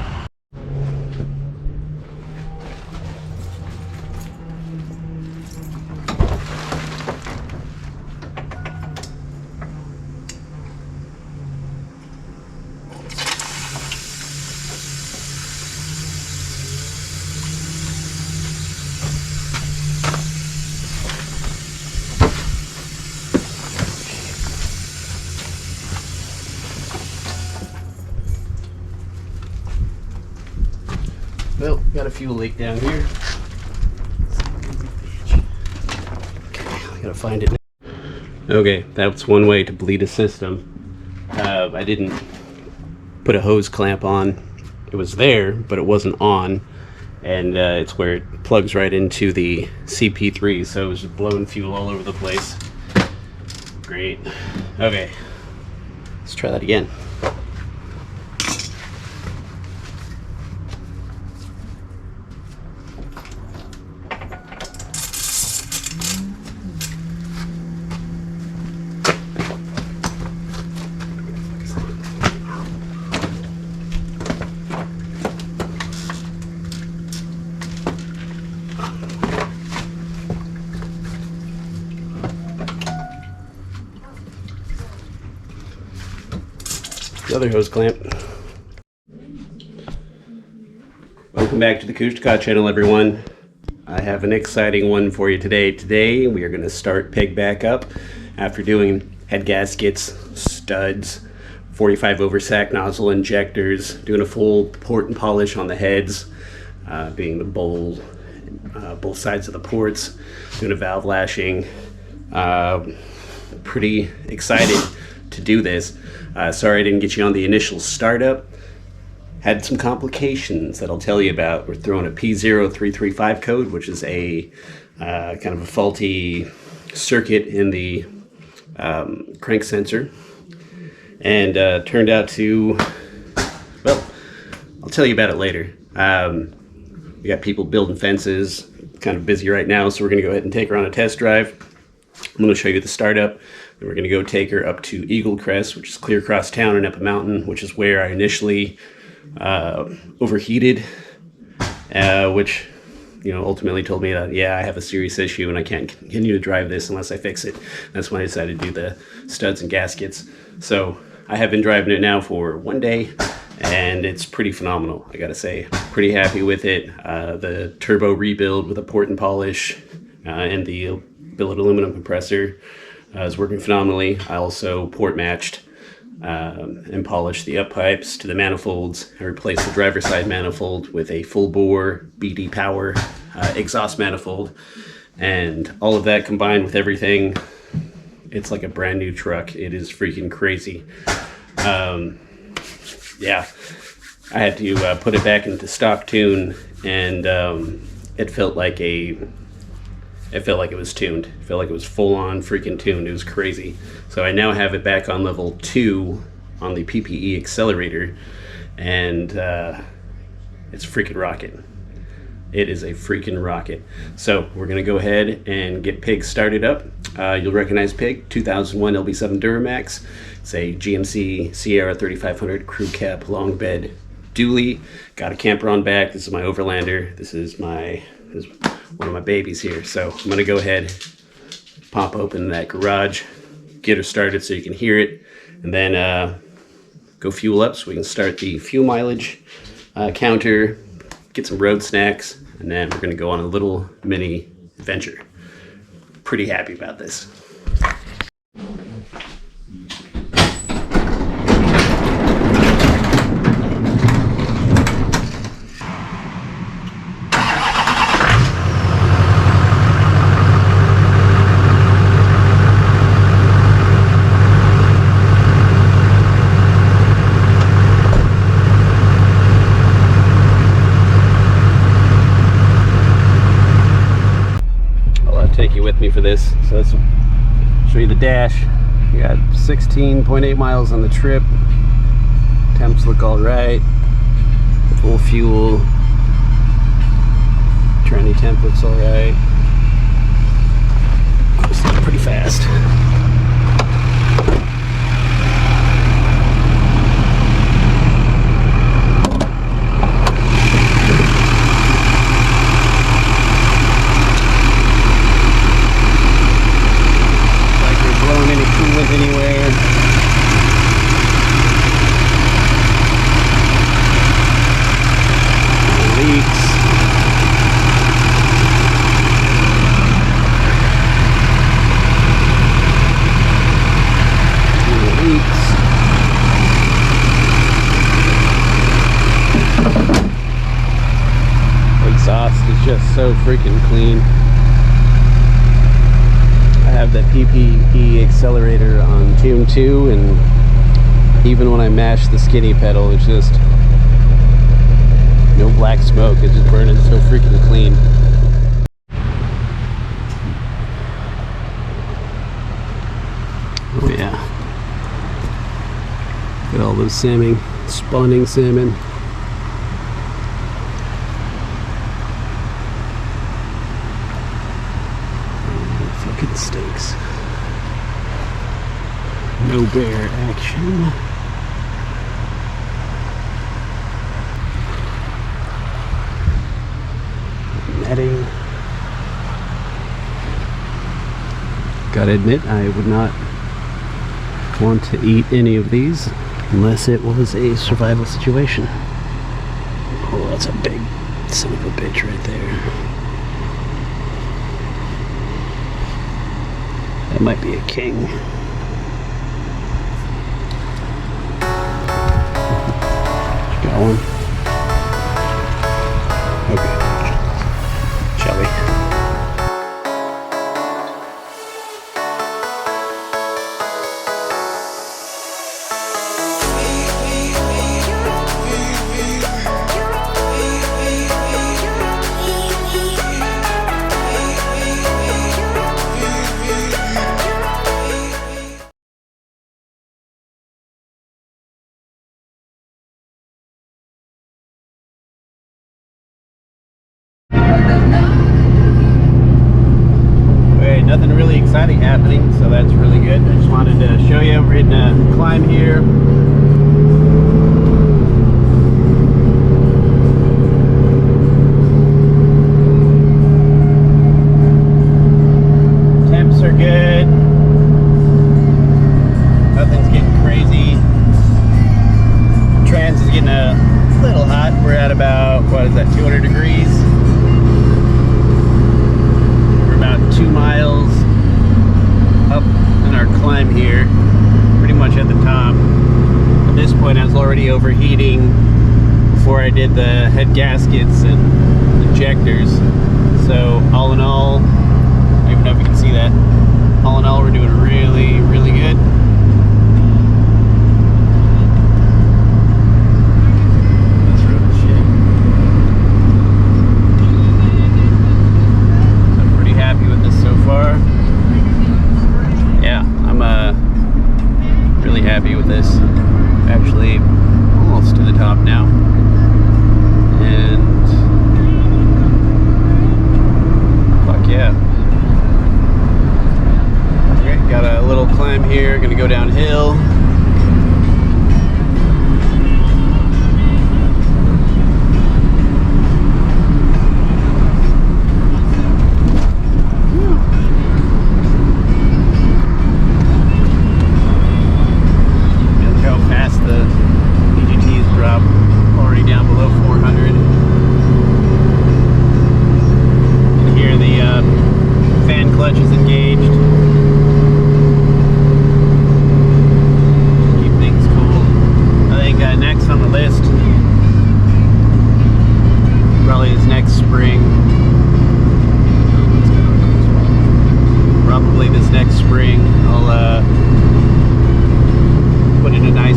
Well, got a fuel leak down here. Okay, I gotta find it now. Okay, that's one way to bleed a system. I didn't put a hose clamp on. It was there, but it wasn't on. And it's where it plugs right into the CP3, so it was just blowing fuel all over the place. Great. Okay, let's try that again. other hose clamp. Welcome back to the Kushka channel, everyone. I have an exciting one for you today. Today we are going to start pig back up after doing head gaskets, studs, 45 oversack nozzle injectors, doing a full port and polish on the heads, being the bowl, both sides of the ports, doing a valve lashing. Pretty excited to do this. Sorry I didn't get you on the initial startup. Had some complications that I'll tell you about. We're throwing a P0335 code, which is a kind of a faulty circuit in the crank sensor, and turned out to, well, I'll tell you about it later. We got people building fences, kind of busy right now, so we're going to go ahead and take her on a test drive. I'm going to show you the startup, then we're going to go take her up to Eagle Crest, which is clear across town and up a mountain, which is where I initially overheated, which, you know, ultimately told me that, yeah, I have a serious issue and I can't continue to drive this unless I fix it. That's when I decided to do the studs and gaskets. So I have been driving it now for 1 day, and it's pretty phenomenal, I gotta say. Pretty happy with it. The turbo rebuild with a port and polish and the billet aluminum compressor is working phenomenally. I also port matched and polished the up pipes to the manifolds. I replaced the driver's side manifold with a full bore BD power exhaust manifold, and all of that combined with everything, it's like a brand new truck. It is freaking crazy. Yeah, I had to put it back into stock tune, and it felt like it was tuned. It felt like it was full on freaking tuned. It was crazy. So I now have it back on level 2 on the PPE accelerator, and it's a freaking rocket. It is a freaking rocket. So we're gonna go ahead and get Pig started up. You'll recognize Pig, 2001 LB7 Duramax. It's a GMC Sierra 3500 crew cab long bed dually. Got a camper on back. This is my Overlander. This is one of my babies here. So I'm gonna go ahead, pop open that garage, get her started so you can hear it, and then go fuel up so we can start the fuel mileage counter, get some road snacks, and then we're gonna go on a little mini adventure. Pretty happy about this. For this, so let's show you the dash. We got 16.8 miles on the trip. Temps look all right. Full fuel. Tranny temp looks all right. It's pretty fast. Anywhere. Leaks. Leaks. Exhaust is just so freaking clean. I have that PPE accelerator on tune 2, and even when I mash the skinny pedal, it's just no black smoke. It's just burning so freaking clean. Oh yeah. Look at all those salmon, spawning salmon. Stinks. No bear action. Netting. Gotta admit, I would not want to eat any of these. Unless it was a survival situation. Oh, that's a big son of a bitch right there. That might be a king. Got one. Okay. Shall we? Nothing really exciting happening, so that's really good. I just wanted to show you we're hitting a climb here. Temps are good. Nothing's getting crazy. Trans is getting a little hot. We're at about, what is that, 200 degrees? 2 miles up in our climb here, pretty much at the top. At this point I was already overheating before I did the head gaskets and injectors. So all in all, I don't even know if you can see that, all in all we're doing really, really good. Yeah, I'm really happy with this. Actually, almost to the top now, and fuck yeah. Okay, got a little climb here. Gonna go downhill.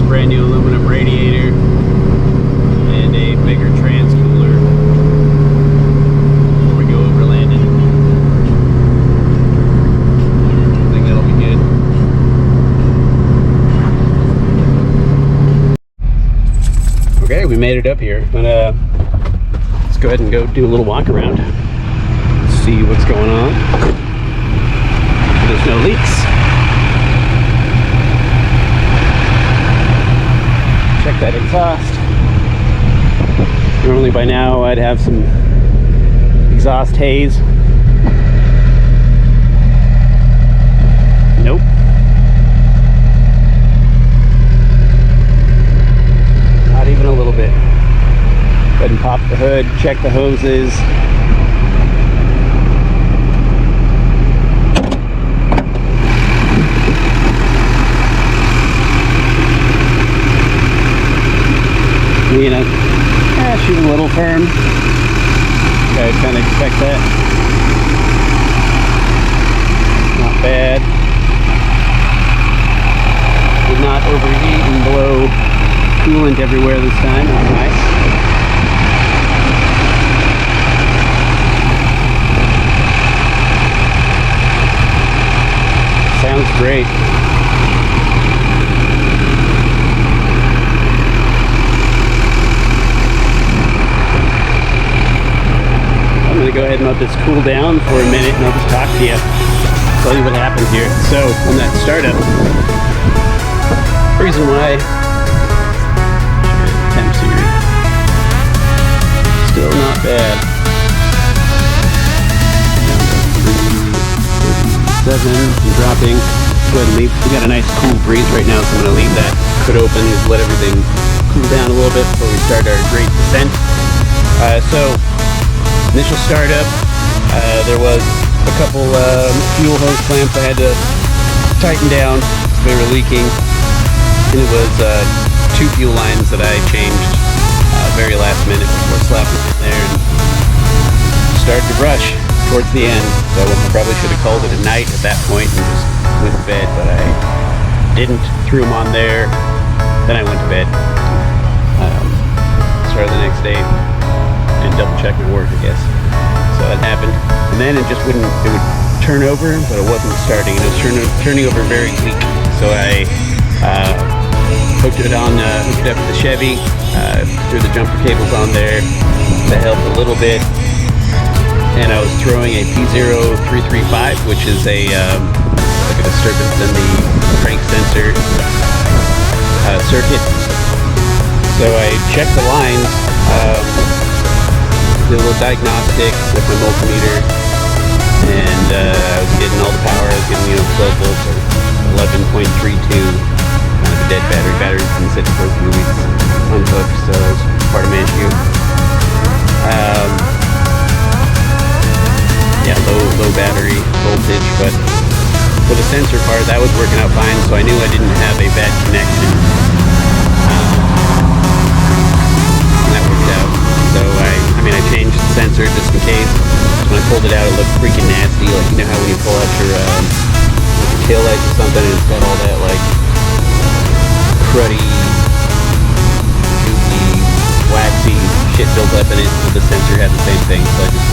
Brand new aluminum radiator and a bigger trans cooler before we go overlanding. I think that'll be good. Okay, we made it up here. Let's go ahead and go do a little walk around. See what's going on. There's no leaks. Check that exhaust. Normally by now I'd have some exhaust haze. Nope. Not even a little bit. Go ahead and pop the hood, check the hoses. You know, she's a little firm. Okay, kind of expect that. Not bad. Did not overheat and blow coolant everywhere this time. That's nice. Sounds great. I'm going to go ahead and let this cool down for a minute and I'll just talk to you, tell you what happens here. So on that startup, reason why temps here, still not bad. Down to 37, dropping. go ahead and leave. We got a nice cool breeze right now, so I'm going to leave that hood open, just let everything cool down a little bit before we start our great descent. So, initial startup, there was a couple fuel hose clamps I had to tighten down. They were leaking, and it was 2 fuel lines that I changed very last minute before slapping it in there and started to brush towards the end. So I probably should have called it a night at that point and just went to bed, but I didn't. Threw them on there, then I went to bed. Started the next day, didn't double check my work, I guess. So that happened, and then it just wouldn't. It would turn over, but it wasn't starting. It was turning over very weak. So I hooked it up to the Chevy, threw the jumper cables on there. That helped a little bit. And I was throwing a P0335, which is a like a disturbance in the crank sensor circuit. So I checked the lines, did a little diagnostic with my multimeter, and I was getting all the power. I was getting 12 volts or 11.32, kind of a dead battery. Battery's been sitting for a few weeks unhooked, so it's part of my issue. Yeah, low battery voltage, but for the sensor part, that was working out fine, so I knew I didn't have a bad connection. And that worked out. So I changed the sensor just in case. When I pulled it out, it looked freaking nasty. Like, you know how when you pull out your tail light or something, and it's got all that like cruddy, goopy, waxy shit built up in it. So the sensor had the same thing. So I just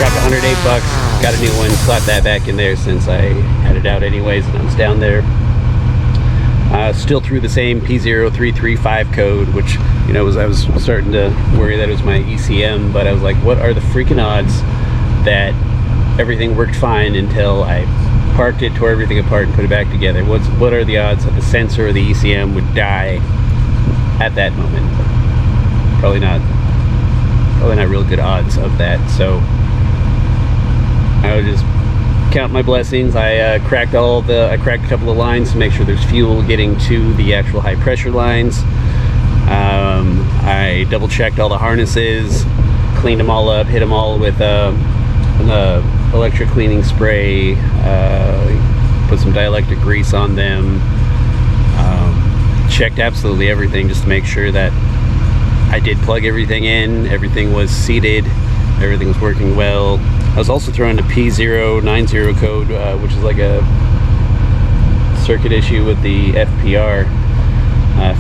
dropped $108, got a new one, slapped that back in there since I had it out anyways, and I was down there. Still through the same P0335 code, which, I was starting to worry that it was my ECM, but I was like, what are the freaking odds that everything worked fine until I parked it, tore everything apart, and put it back together? What are the odds that the sensor or the ECM would die at that moment? Probably not real good odds of that. So I would just count my blessings. I cracked a couple of lines to make sure there's fuel getting to the actual high pressure lines. I double checked all the harnesses, cleaned them all up, hit them all with an electric cleaning spray, put some dielectric grease on them, checked absolutely everything just to make sure that I did plug everything in, everything was seated, everything was working well. I was also throwing the P090 code, which is like a circuit issue with the FPR,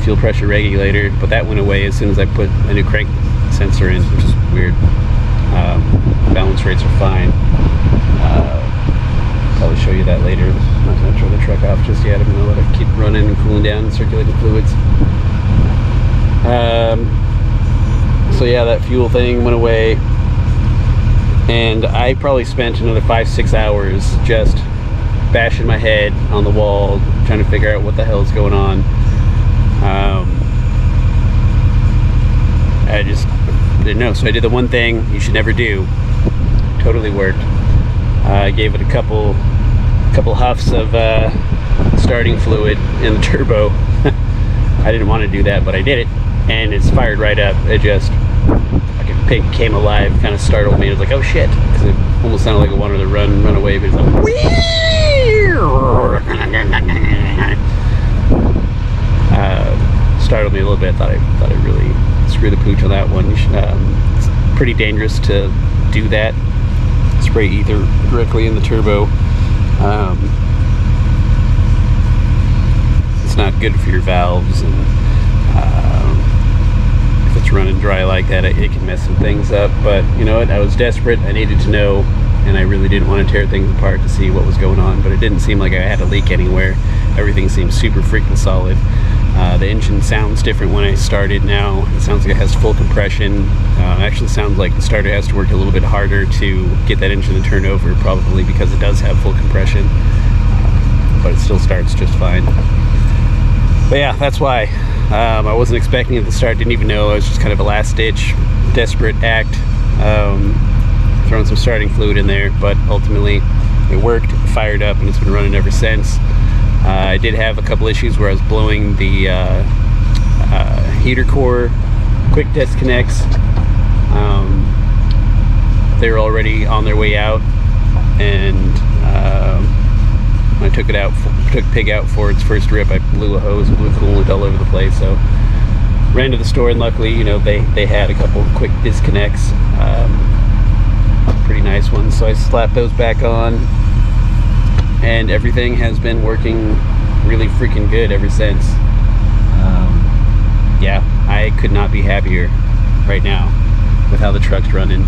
fuel pressure regulator, but that went away as soon as I put a new crank sensor in, which is weird. Balance rates are fine. Probably show you that later. I'm not going to turn the truck off just yet. I'm going to let it keep running and cooling down and circulating fluids. So yeah, that fuel thing went away, and I probably spent another 5-6 hours just bashing my head on the wall trying to figure out what the hell is going on. I just didn't know, so I did the one thing you should never do. Totally worked. I gave it a couple huffs of starting fluid in the turbo. I didn't want to do that, but I did it, and it's fired right up. It just like a pig came alive, kind of startled me. It was like, oh shit, because it almost sounded like it wanted to run away, but it's like startled me a little bit. Thought I really screwed the pooch on that one. It's pretty dangerous to do that. Spray ether directly in the turbo. It's not good for your valves, and if it's running dry like that, it can mess some things up. But you know what? I was desperate. I needed to know, and I really didn't want to tear things apart to see what was going on. But it didn't seem like I had a leak anywhere. Everything seems super freaking solid. The engine sounds different when I start it now. It sounds like it has full compression. It actually sounds like the starter has to work a little bit harder to get that engine to turn over, probably because it does have full compression. But it still starts just fine. But yeah, that's why. I wasn't expecting it to start, didn't even know. It was just kind of a last-ditch, desperate act. Throwing some starting fluid in there, but ultimately it worked, fired up, and it's been running ever since. I did have a couple issues where I was blowing the heater core quick disconnects. They were already on their way out, and when I took pig out for its first rip, I blew a hose, blew coolant all over the place. So ran to the store, and luckily, you know, they had a couple quick disconnects, pretty nice ones. So I slapped those back on, and everything has been working really freaking good ever since. Yeah, I could not be happier right now with how the truck's running.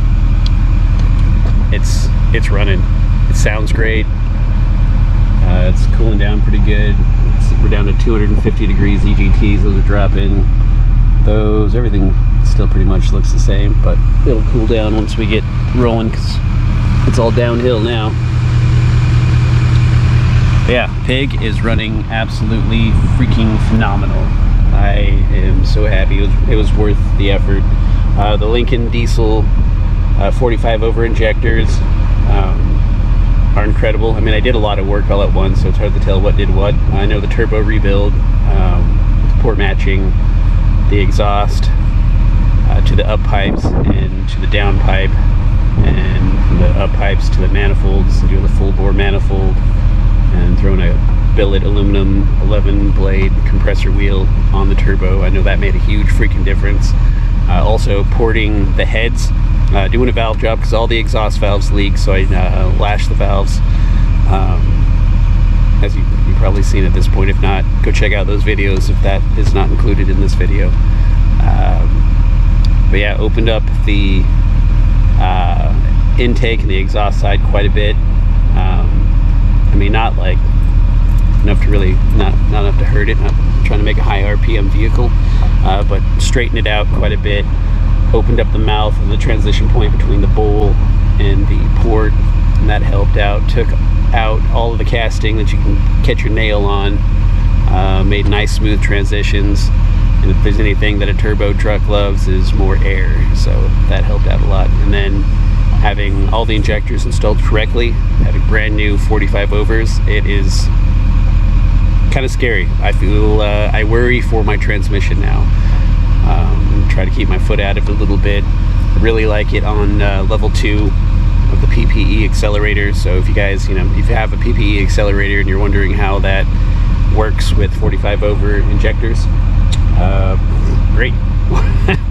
It's running. It sounds great. It's cooling down pretty good. We're down to 250 degrees EGTs. Those are dropping. Everything still pretty much looks the same, but it'll cool down once we get rolling, because it's all downhill now. But yeah, pig is running absolutely freaking phenomenal. I am so happy. It was worth the effort. The Lincoln diesel 45 over injectors are incredible. I mean, I did a lot of work all at once, so it's hard to tell what did what. I know the turbo rebuild, port matching, the exhaust to the up pipes and to the down pipe, and from the up pipes to the manifolds, and doing the full bore manifold, and throwing a billet aluminum 11 blade compressor wheel on the turbo. I know that made a huge freaking difference. Also porting the heads, doing a valve job because all the exhaust valves leak, so I lashed the valves. As you've probably seen at this point. If not, go check out those videos if that is not included in this video. But yeah, opened up the intake and the exhaust side quite a bit. I mean, not like enough to really, not enough to hurt it, not trying to make a high RPM vehicle, but straighten it out quite a bit. Opened up the mouth and the transition point between the bowl and the port, and that helped out. Took out all of the casting that you can catch your nail on, made nice smooth transitions, and if there's anything that a turbo truck loves is more air, so that helped out a lot. And then having all the injectors installed correctly, having brand new 45 overs, it is kind of scary. I feel I worry for my transmission now. Try to keep my foot out of it a little bit. I really like it on level 2 of the PPE accelerator. So if you guys, if you have a PPE accelerator and you're wondering how that works with 45 over injectors, great.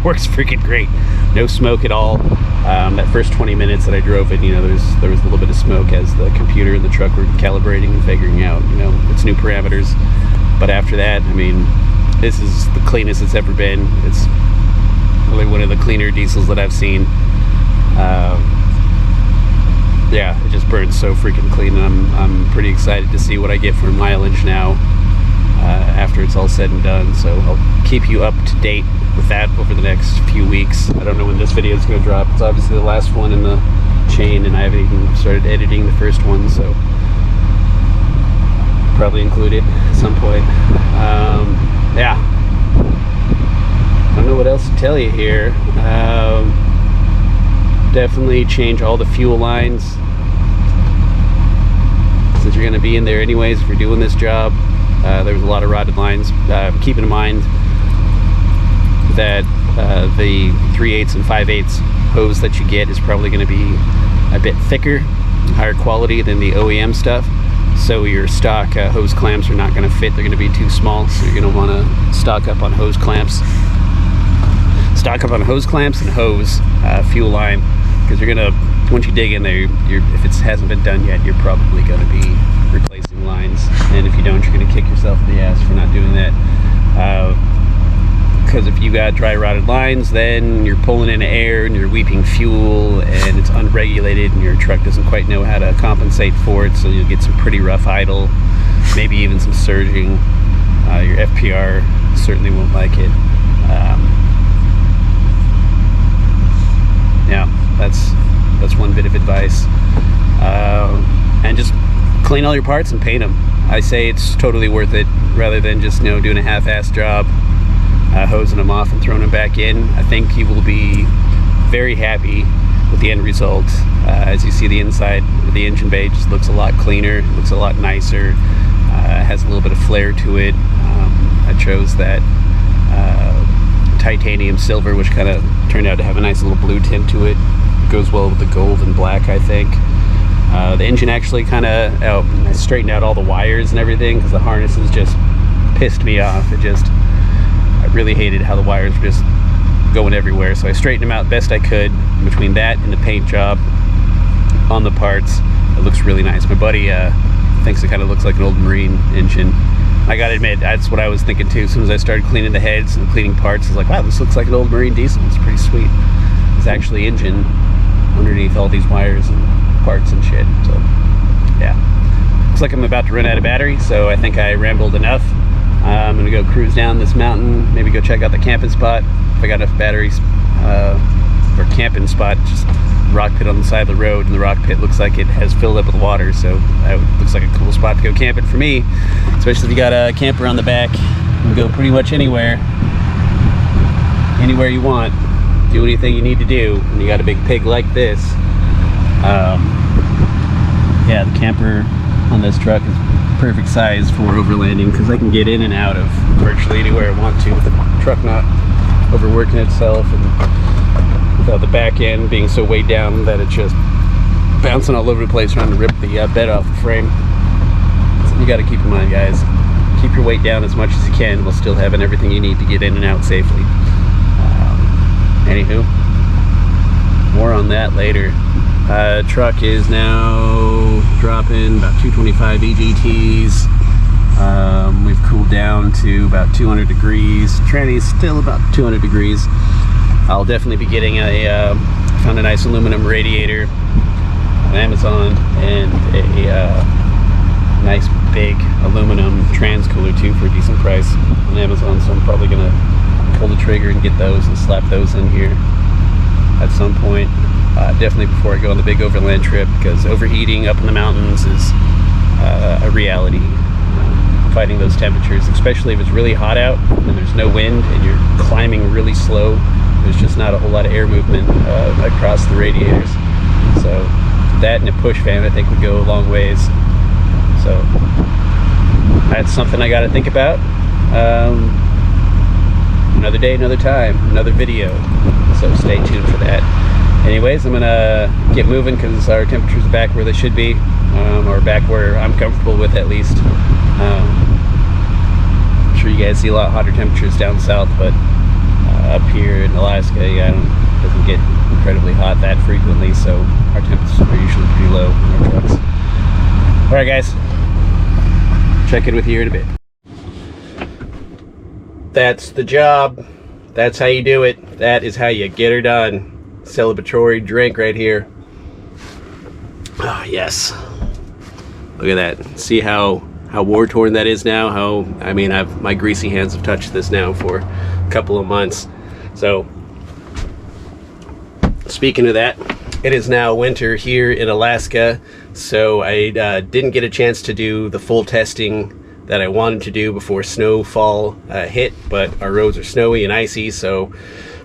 Works freaking great. No smoke at all. That first 20 minutes that I drove it, there was a little bit of smoke as the computer and the truck were calibrating and figuring out, its new parameters. But after that, I mean, this is the cleanest it's ever been. It's really one of the cleaner diesels that I've seen. Yeah, it just burns so freaking clean, and I'm pretty excited to see what I get for mileage now after it's all said and done. So I'll keep you up to date with that over the next few weeks. I don't know when this video is going to drop. It's obviously the last one in the chain, and I haven't even started editing the first one, so probably include it at some point. Yeah, I don't know what else to tell you here. Definitely change all the fuel lines, since you're going to be in there anyways if you're doing this job. There was a lot of rotted lines. Keep in mind that the 3/8 and 5/8 hose that you get is probably going to be a bit thicker, higher quality than the OEM stuff. So your stock hose clamps are not going to fit. They're going to be too small, so you're going to want to stock up on hose clamps. Stock up on hose clamps and hose fuel line, because you're going to, once you dig in there, if it hasn't been done yet, you're probably going to be replacing lines. And if you don't, you're going to kick yourself in the ass for not doing that. Because if you got dry rotted lines, then you're pulling in air and you're weeping fuel, and it's unregulated, and your truck doesn't quite know how to compensate for it, so you'll get some pretty rough idle, maybe even some surging. Your FPR certainly won't like it. Yeah, that's one bit of advice. And just clean all your parts and paint them. I say it's totally worth it, rather than just doing a half-assed job, hosing them off and throwing them back in. I think you will be very happy with the end result. As you see, the inside of the engine bay just looks a lot cleaner, looks a lot nicer, has a little bit of flair to it. I chose that titanium silver, which kind of turned out to have a nice little blue tint to it. It goes well with the gold and black, I think. The engine actually kind of, I straightened out all the wires and everything because the harnesses just pissed me off. I really hated how the wires were just going everywhere, so I straightened them out best I could. Between that and the paint job on the parts, it looks really nice. My buddy thinks it kind of looks like an old Marine engine. I gotta admit, that's what I was thinking too. As soon as I started cleaning the heads and cleaning parts, I was like, wow, this looks like an old Marine diesel. It's pretty sweet. There's actually engine underneath all these wires and parts and shit. So yeah, looks like I'm about to run out of battery, so I think I rambled enough. I'm gonna go cruise down this mountain, maybe go check out the camping spot if I got enough batteries, or camping spot, just rock pit on the side of the road, and the rock pit looks like it has filled up with water, so that looks like a cool spot to go camping for me, especially if you got a camper on the back. You can go pretty much anywhere you want, do anything you need to do, and you got a big pig like this. Yeah, the camper on this truck is perfect size for overlanding because I can get in and out of virtually anywhere I want to with the truck not overworking itself, and without the back end being so weighed down that it's just bouncing all over the place trying to rip the bed off the frame. So you got to keep in mind, guys, keep your weight down as much as you can while still having everything you need to get in and out safely. Anywho, more on that later. Truck is now dropping about 225 EGTs. We've cooled down to about 200 degrees. Tranny's still about 200 degrees. I'll definitely be getting found a nice aluminum radiator on Amazon and a nice big aluminum trans cooler too for a decent price on Amazon, so I'm probably gonna pull the trigger and get those and slap those in here at some point. Definitely before I go on the big overland trip, because overheating up in the mountains is a reality. Fighting those temperatures, especially if it's really hot out and there's no wind and you're climbing really slow, there's just not a whole lot of air movement across the radiators. So that and a push fan I think would go a long ways. So that's something I got to think about. Another day, another time, another video. So stay tuned for that. Anyways, I'm gonna get moving because our temperatures are back where they should be, or back where I'm comfortable with at least. I'm sure you guys see a lot hotter temperatures down south, but up here in Alaska, yeah, it doesn't get incredibly hot that frequently, so our temperatures are usually pretty low in our trucks. All right, guys, check in with you here in a bit. That's the job. That's how you do it. That is how you get her done. Celebratory drink right here. Ah, yes. Look at that. See how war-torn that is now? I mean, my greasy hands have touched this now for a couple of months. So, speaking of that, it is now winter here in Alaska, so I didn't get a chance to do the full testing that I wanted to do before snowfall hit, but our roads are snowy and icy, so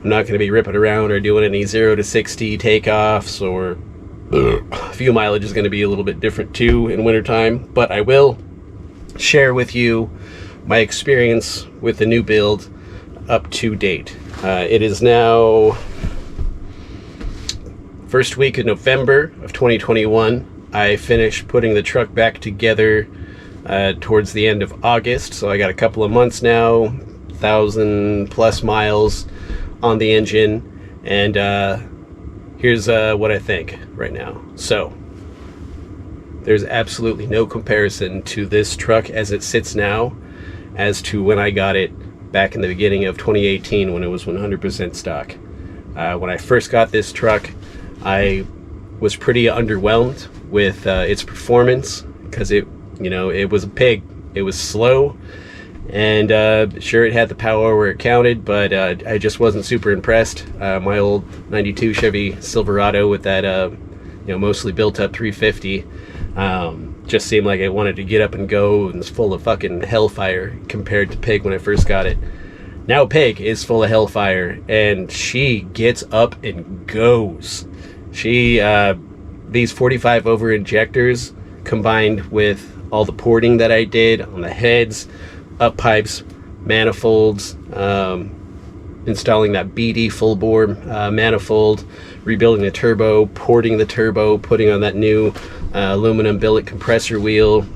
I'm not going to be ripping around or doing any 0 to 60 takeoffs, or fuel mileage is going to be a little bit different too in wintertime, but I will share with you my experience with the new build up to date. It is now first week of November of 2021. I finished putting the truck back together towards the end of August, so I got a couple of months now, 1,000+ miles on the engine, and here's what I think right now. So there's absolutely no comparison to this truck as it sits now as to when I got it back in the beginning of 2018 when it was 100% stock. When I first got this truck, I was pretty underwhelmed with its performance because it was a pig. It was slow, and sure, it had the power where it counted, but I just wasn't super impressed. My old 92 Chevy Silverado with that mostly built up 350 just seemed like it wanted to get up and go and was full of fucking hellfire compared to Pig when I first got it. Now Pig is full of hellfire, and she gets up and goes. These 45 over injectors, combined with all the porting that I did on the heads, up pipes, manifolds, installing that BD full bore manifold, rebuilding the turbo, porting the turbo, putting on that new aluminum billet compressor wheel,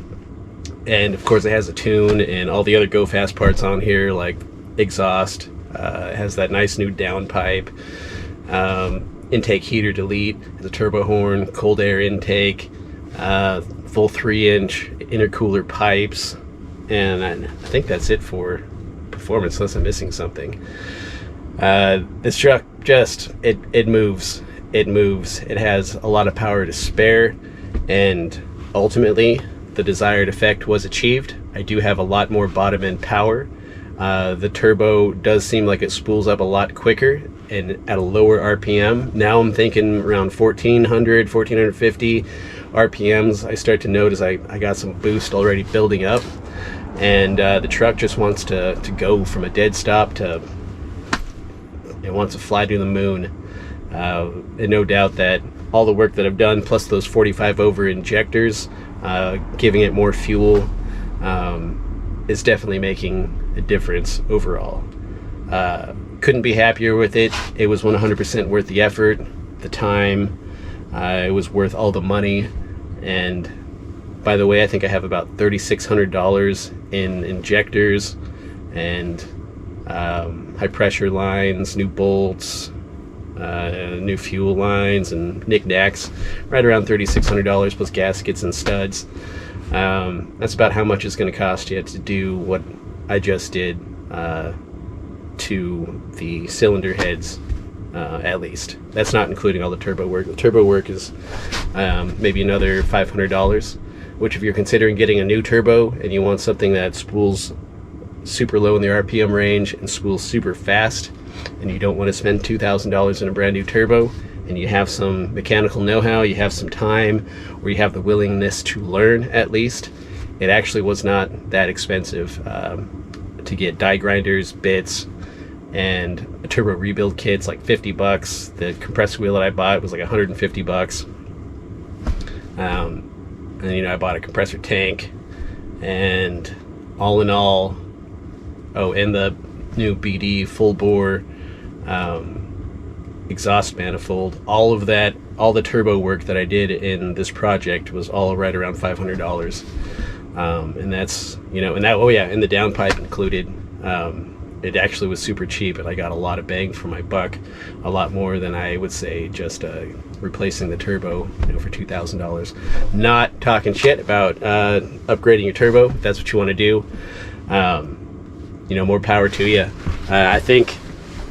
and of course it has a tune and all the other go fast parts on here, like exhaust. It has that nice new downpipe, intake heater delete, has a turbo horn, cold air intake, full 3-inch intercooler pipes, and I think that's it for performance, unless I'm missing something. This truck just it moves. It has a lot of power to spare, and ultimately the desired effect was achieved. I do have a lot more bottom end power. The turbo does seem like it spools up a lot quicker and at a lower RPM. Now I'm thinking around 1450 RPMs. I start to notice I got some boost already building up, and the truck just wants to go from a dead stop to it wants to fly to the moon. And no doubt that all the work that I've done, plus those 45 over injectors, giving it more fuel, is definitely making a difference overall. Couldn't be happier with it. It was 100% worth the effort, the time. It was worth all the money. And by the way, I think I have about $3,600 in injectors and high pressure lines, new bolts, new fuel lines, and knickknacks. Right around $3,600 plus gaskets and studs. That's about how much it's going to cost you to do what I just did to the cylinder heads, at least. That's not including all the turbo work. The turbo work is maybe another $500, which if you're considering getting a new turbo and you want something that spools super low in the RPM range and spools super fast, and you don't want to spend $2,000 in a brand new turbo, and you have some mechanical know-how, you have some time, or you have the willingness to learn at least, it actually was not that expensive to get die grinders, bits, and a turbo rebuild kit's like $50. The compressor wheel that I bought was like $150. And you know, I bought a compressor tank, and all in all, oh, and the new BD full bore exhaust manifold, all of that, all the turbo work that I did in this project was all right around $500. And that's, you know, and that, oh yeah, and the downpipe included. It actually was super cheap, and I got a lot of bang for my buck, a lot more than I would say just replacing the turbo, you know, for $2,000. Not talking shit about upgrading your turbo. If that's what you want to do, you know, more power to you. I think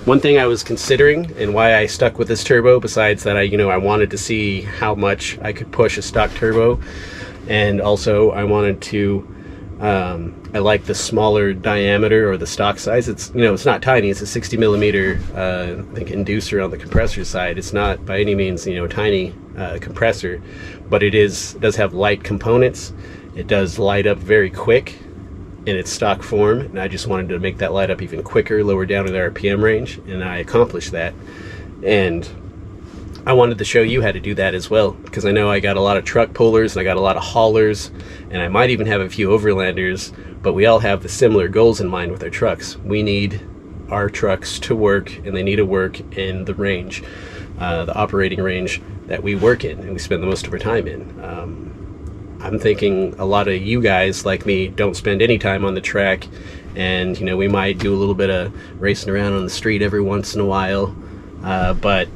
one thing I was considering and why I stuck with this turbo, besides that I wanted to see how much I could push a stock turbo, and also I wanted to I like the smaller diameter, or the stock size. It's, you know, it's not tiny. It's a 60 millimeter I think inducer on the compressor side. It's not by any means, you know, a tiny compressor, but it does have light components. It does light up very quick in its stock form, and I just wanted to make that light up even quicker, lower down in the RPM range, and I accomplished that. And I wanted to show you how to do that as well, because I know I got a lot of truck pullers and I got a lot of haulers, and I might even have a few overlanders, but we all have the similar goals in mind with our trucks. We need our trucks to work, and they need to work in the range, the operating range that we work in and we spend the most of our time in. I'm thinking a lot of you guys like me don't spend any time on the track, and you know, we might do a little bit of racing around on the street every once in a while, but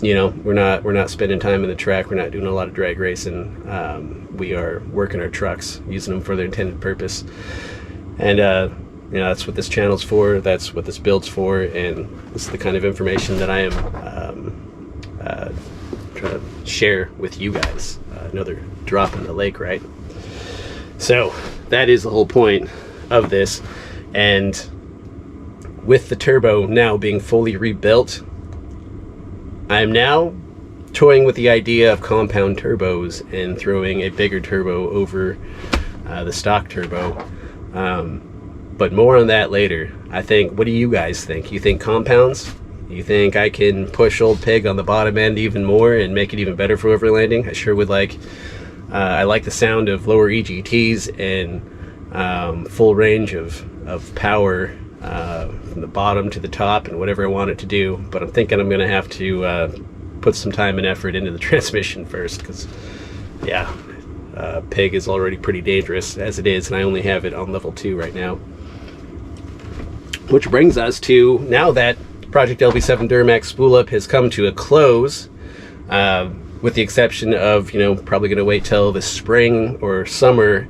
you know, we're not spending time in the track. We're not doing a lot of drag racing. We are working our trucks, using them for their intended purpose, and you know, that's what this channel's for. That's what this build's for, and this is the kind of information that I am trying to share with you guys. Another drop in the lake, right? So that is the whole point of this. And with the turbo now being fully rebuilt, I'm now toying with the idea of compound turbos and throwing a bigger turbo over the stock turbo. But more on that later. I think, what do you guys think? You think compounds? You think I can push old Pig on the bottom end even more and make it even better for overlanding? I sure would like. I like the sound of lower EGTs and full range of power from the bottom to the top and whatever I want it to do. But I'm thinking I'm going to have to put some time and effort into the transmission first, because, yeah, Pig is already pretty dangerous as it is, and I only have it on level 2 right now. Which brings us to, now that Project LB7 Duramax spool up has come to a close, with the exception of, probably going to wait till the spring or summer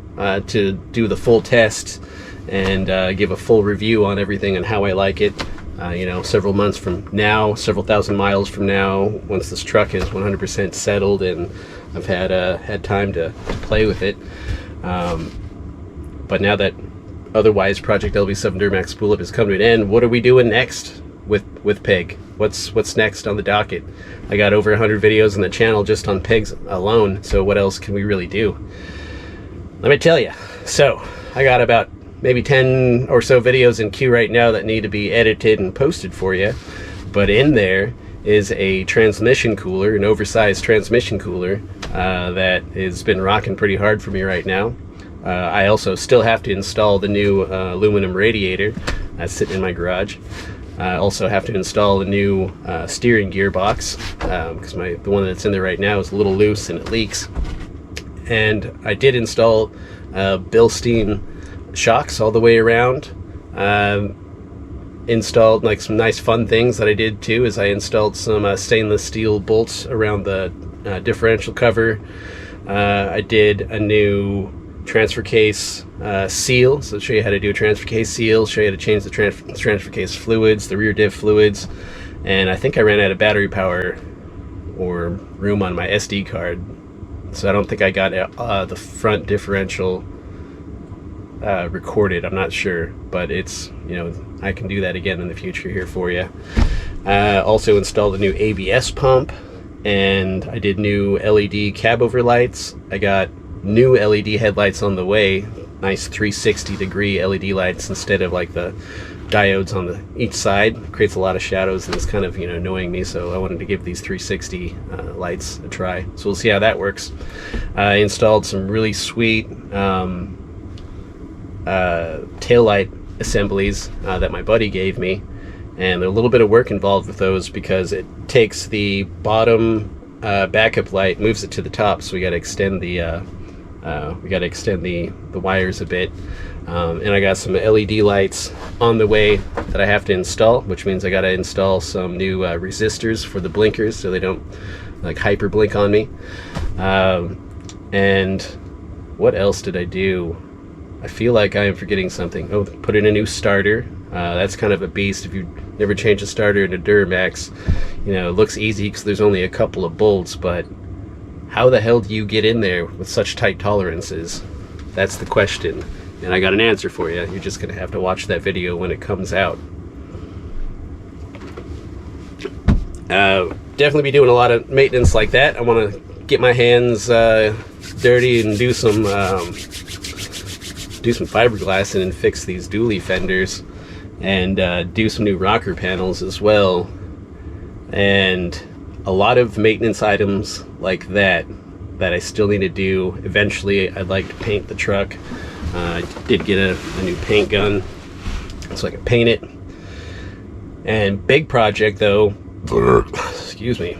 to do the full test and give a full review on everything and how I like it. Several months from now, several thousand miles from now, once this truck is 100% settled and I've had time to play with it. But now that otherwise Project LB7 Duramax spool up has come to an end, what are we doing next with Pig? What's next on the docket? I got over 100 videos on the channel just on pigs alone, so what else can we really do? Let me tell you. So I got about maybe 10 or so videos in queue right now that need to be edited and posted for you, but in there is a transmission cooler, an oversized transmission cooler that has been rocking pretty hard for me right now. I also still have to install the new aluminum radiator that's sitting in my garage. I also have to install a new steering gearbox, because the one that's in there right now is a little loose and it leaks. And I did install Bilstein shocks all the way around. Installed like some nice fun things that I did too, is I installed some stainless steel bolts around the differential cover. I did a new transfer case seal, so I'll show you how to do a transfer case seal, show you how to change the transfer case fluids, the rear diff fluids, and I think I ran out of battery power or room on my SD card, so I don't think I got the front differential recorded. I'm not sure, but it's, I can do that again in the future here for you. Also installed a new ABS pump, and I did new LED cab over lights. I got new LED headlights on the way, nice 360 degree LED lights instead of like the diodes on each side. Creates a lot of shadows and it's kind of annoying me, so I wanted to give these 360 lights a try. So we'll see how that works. I installed some really sweet taillight assemblies that my buddy gave me, and there's a little bit of work involved with those because it takes the bottom backup light, moves it to the top, so we got to extend the wires a bit, and I got some LED lights on the way that I have to install, which means I got to install some new resistors for the blinkers so they don't like hyper blink on me. And what else did I do? I feel like I am forgetting something. Oh, put in a new starter. That's kind of a beast. If you've never changed a starter in a Duramax, it looks easy because there's only a couple of bolts, but how the hell do you get in there with such tight tolerances? That's the question, and I got an answer for you. You're just gonna have to watch that video when it comes out. Definitely be doing a lot of maintenance like that. I want to get my hands dirty and do some fiberglass and fix these dually fenders, and do some new rocker panels as well, and a lot of maintenance items like that I still need to do. Eventually I'd like to paint the truck. I did get a new paint gun so I can paint it. And big project though, excuse me,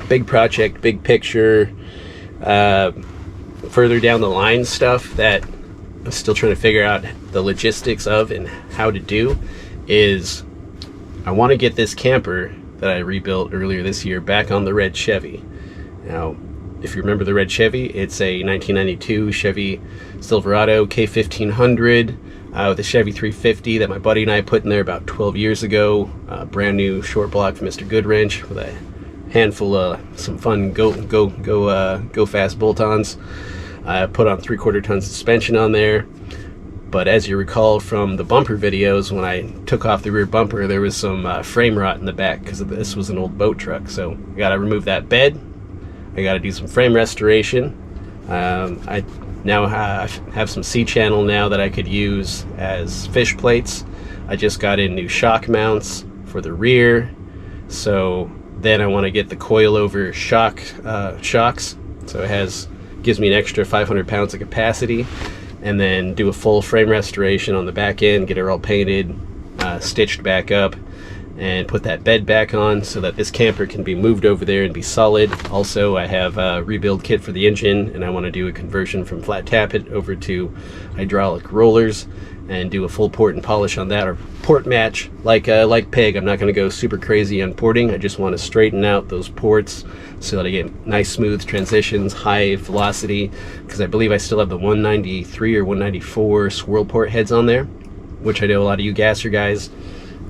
big project, big picture, further down the line stuff that I'm still trying to figure out the logistics of and how to do is I want to get this camper that I rebuilt earlier this year back on the red Chevy. Now, if you remember the red Chevy, it's a 1992 Chevy Silverado K1500 with a Chevy 350 that my buddy and I put in there about 12 years ago. Brand new short block from Mr. Goodwrench with a handful of some fun go fast bolt-ons. I put on 3/4 ton suspension on there. But as you recall from the bumper videos, when I took off the rear bumper, there was some frame rot in the back because this was an old boat truck. So I got to remove that bed. I got to do some frame restoration. I now have some C-channel now that I could use as fish plates. I just got in new shock mounts for the rear. So then I want to get the coilover shocks, so it gives me an extra 500 pounds of capacity, and then do a full frame restoration on the back end, get it all painted, stitched back up, and put that bed back on so that this camper can be moved over there and be solid. Also, I have a rebuild kit for the engine, and I want to do a conversion from flat tappet over to hydraulic rollers and do a full port and polish on that, or port match like Pig. I'm not going to go super crazy on porting. I just want to straighten out those ports so that I get nice smooth transitions, high velocity, because I believe I still have the 193 or 194 swirl port heads on there, which I know a lot of you gasser guys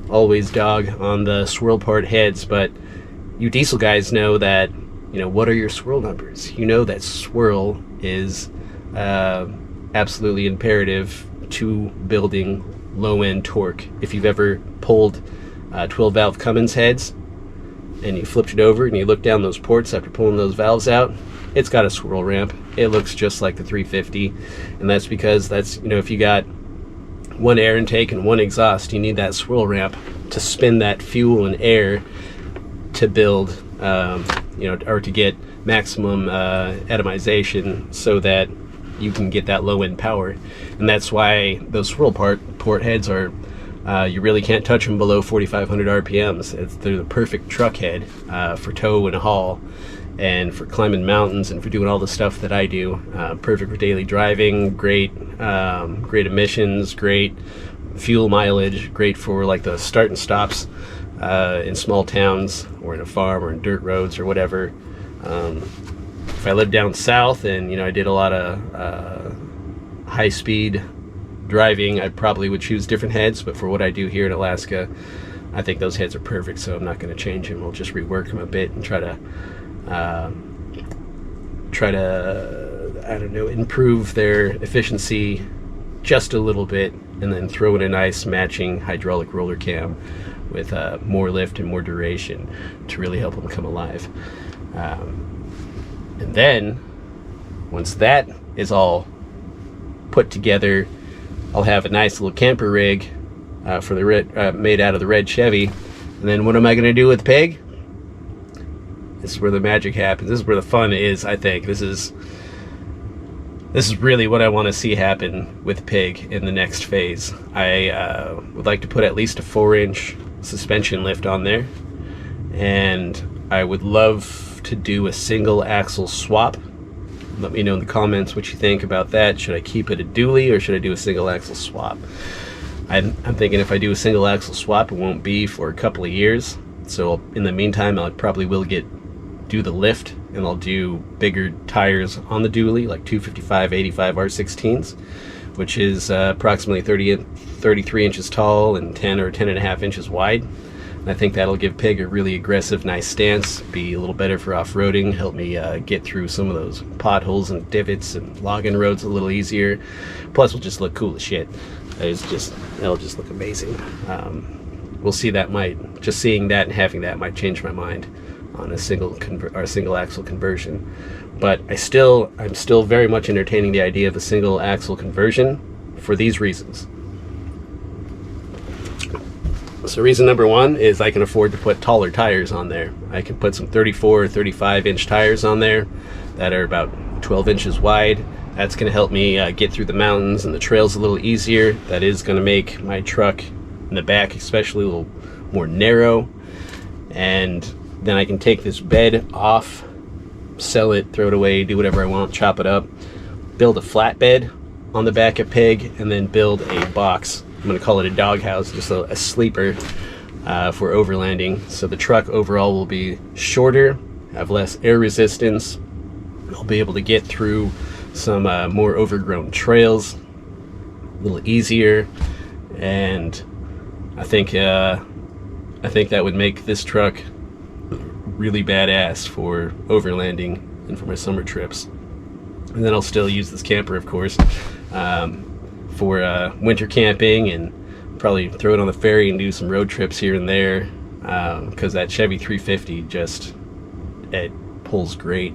always dog on the swirl port heads, but you diesel guys know that, you know, what are your swirl numbers? You know that swirl is absolutely imperative to building low-end torque. If you've ever pulled 12 valve Cummins heads and you flipped it over and you look down those ports after pulling those valves out, it's got a swirl ramp. It looks just like the 350, and that's because that's, you know, if you got one air intake and one exhaust, you need that swirl ramp to spin that fuel and air to build, you know, or to get maximum atomization so that you can get that low end power. And that's why those swirl port heads are, you really can't touch them below 4,500 RPMs. They're the perfect truck head for tow and haul, and for climbing mountains and for doing all the stuff that I do. Perfect for daily driving, great emissions, great fuel mileage, great for like the start and stops in small towns or in a farm or in dirt roads or whatever. If I lived down south and, you know, I did a lot of high speed driving, I probably would choose different heads, but for what I do here in Alaska, I think those heads are perfect, so I'm not going to change them. We'll just rework them a bit and try to I don't know, improve their efficiency just a little bit, and then throw in a nice matching hydraulic roller cam with more lift and more duration to really help them come alive. And then once that is all put together, I'll have a nice little camper rig for the made out of the red Chevy. And then what am I going to do with Pig? This is where the magic happens. This is where the fun is, I think. This is really what I want to see happen with Pig in the next phase. I would like to put at least a 4-inch suspension lift on there, and I would love to do a single axle swap. Let me know in the comments what you think about that. Should I keep it a dually or should I do a single axle swap? I'm thinking if I do a single axle swap, it won't be for a couple of years. So in the meantime, I probably will do the lift, and I'll do bigger tires on the dually, like 255/85 R16s, which is approximately 33 inches tall and 10 or 10.5 inches wide. And I think that'll give Pig a really aggressive, nice stance, be a little better for off-roading, help me get through some of those potholes and divots and login roads a little easier. Plus, it'll just look cool as shit. It'll just look amazing. We'll see. Just seeing that and having that might change my mind on a single axle conversion. But I'm still very much entertaining the idea of a single axle conversion for these reasons. So reason number one is I can afford to put taller tires on there. I can put some 34 or 35 inch tires on there that are about 12 inches wide. That's going to help me get through the mountains and the trails a little easier. That is going to make my truck in the back especially a little more narrow. And then I can take this bed off, sell it, throw it away, do whatever I want, chop it up, build a flatbed on the back of Pig, and then build a box. I'm going to call it a doghouse, just a sleeper for overlanding. So the truck overall will be shorter, have less air resistance. I'll be able to get through some more overgrown trails a little easier, and I think that would make this truck really badass for overlanding and for my summer trips. And then I'll still use this camper, of course, for winter camping, and probably throw it on the ferry and do some road trips here and there, because that Chevy 350 it pulls great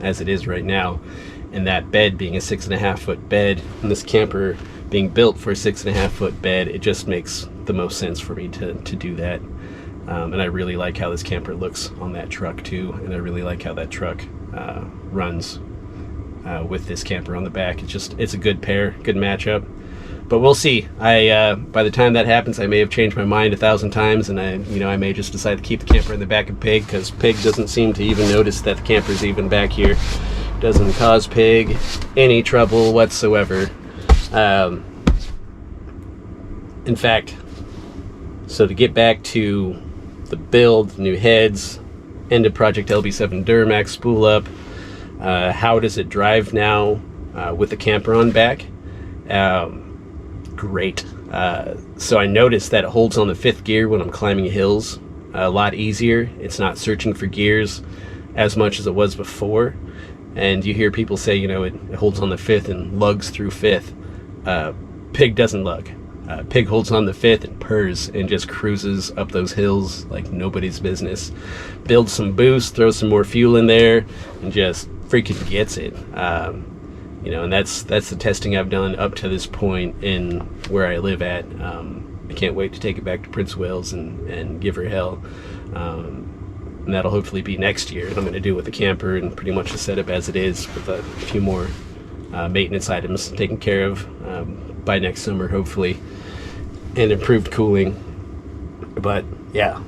as it is right now. And that bed being a 6.5 foot bed, and this camper being built for a 6.5 foot bed, it just makes the most sense for me to do that. And I really like how this camper looks on that truck too, and I really like how that truck runs with this camper on the back. It's a good pair, good matchup. But we'll see. By the time that happens, I may have changed my mind 1,000 times, and I may just decide to keep the camper in the back of Pig, because Pig doesn't seem to even notice that the camper's even back here. Doesn't cause Pig any trouble whatsoever. In fact, so to get back to the build, new heads, end of project LB7 Duramax spool up. How does it drive now with the camper on back? Great. So I noticed that it holds on the 5th gear when I'm climbing hills a lot easier. It's not searching for gears as much as it was before. And you hear people say, it holds on the 5th and lugs through 5th. Pig doesn't lug. Pig holds on the 5th and purrs and just cruises up those hills like nobody's business. Builds some boost, throws some more fuel in there, and just freaking gets it. And that's the testing I've done up to this point in where I live at. I can't wait to take it back to Prince Wales and give her hell. And that'll hopefully be next year. And I'm going to do it with the camper and pretty much the setup as it is, with a few more maintenance items taken care of by next summer, hopefully, and improved cooling. But yeah,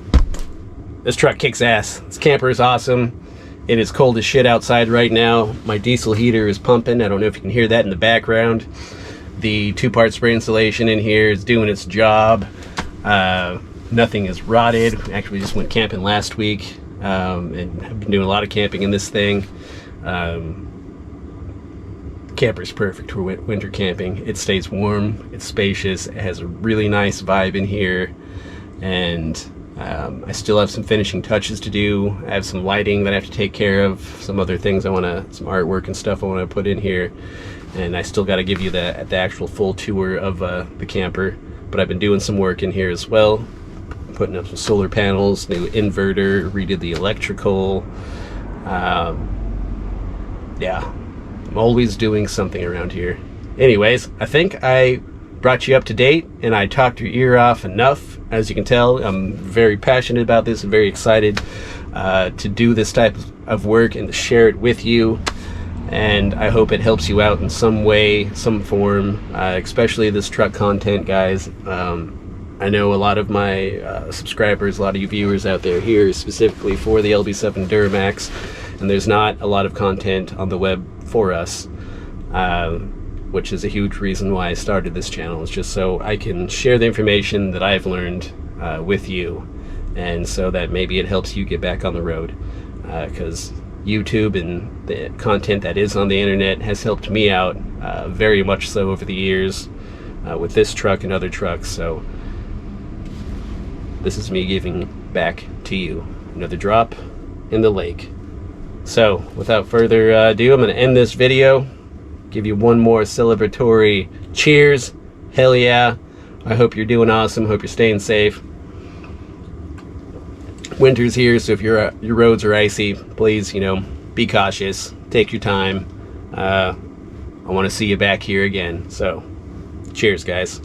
this truck kicks ass. This camper is awesome. It is cold as shit outside right now. My diesel heater is pumping. I don't know if you can hear that in the background. The 2-part spray insulation in here is doing its job. Nothing is rotted. Actually, we just went camping last week, and have been doing a lot of camping in this thing. Camper's perfect for winter camping. It stays warm, it's spacious, it has a really nice vibe in here, and I still have some finishing touches to do. I have some lighting that I have to take care of, some other things some artwork and stuff I want to put in here, and I still got to give you the actual full tour of the camper. But I've been doing some work in here as well, putting up some solar panels, new inverter, redid the electrical. Yeah, I'm always doing something around here. Anyways, I think I brought you up to date and I talked your ear off enough. As you can tell, I'm very passionate about this and very excited to do this type of work and to share it with you. And I hope it helps you out in some way, some form, especially this truck content, guys. I know a lot of my subscribers, a lot of you viewers out there here specifically for the LB7 Duramax, and there's not a lot of content on the web for us, which is a huge reason why I started this channel. It's just so I can share the information that I've learned with you, and so that maybe it helps you get back on the road, because YouTube and the content that is on the internet has helped me out very much so over the years with this truck and other trucks. So this is me giving back to you. Another drop in the lake. So without further ado, I'm going to end this video, give you one more celebratory cheers. Hell yeah. I hope you're doing awesome. Hope you're staying safe. Winter's here, so if your roads are icy, please, be cautious. Take your time. I want to see you back here again. So, cheers, guys.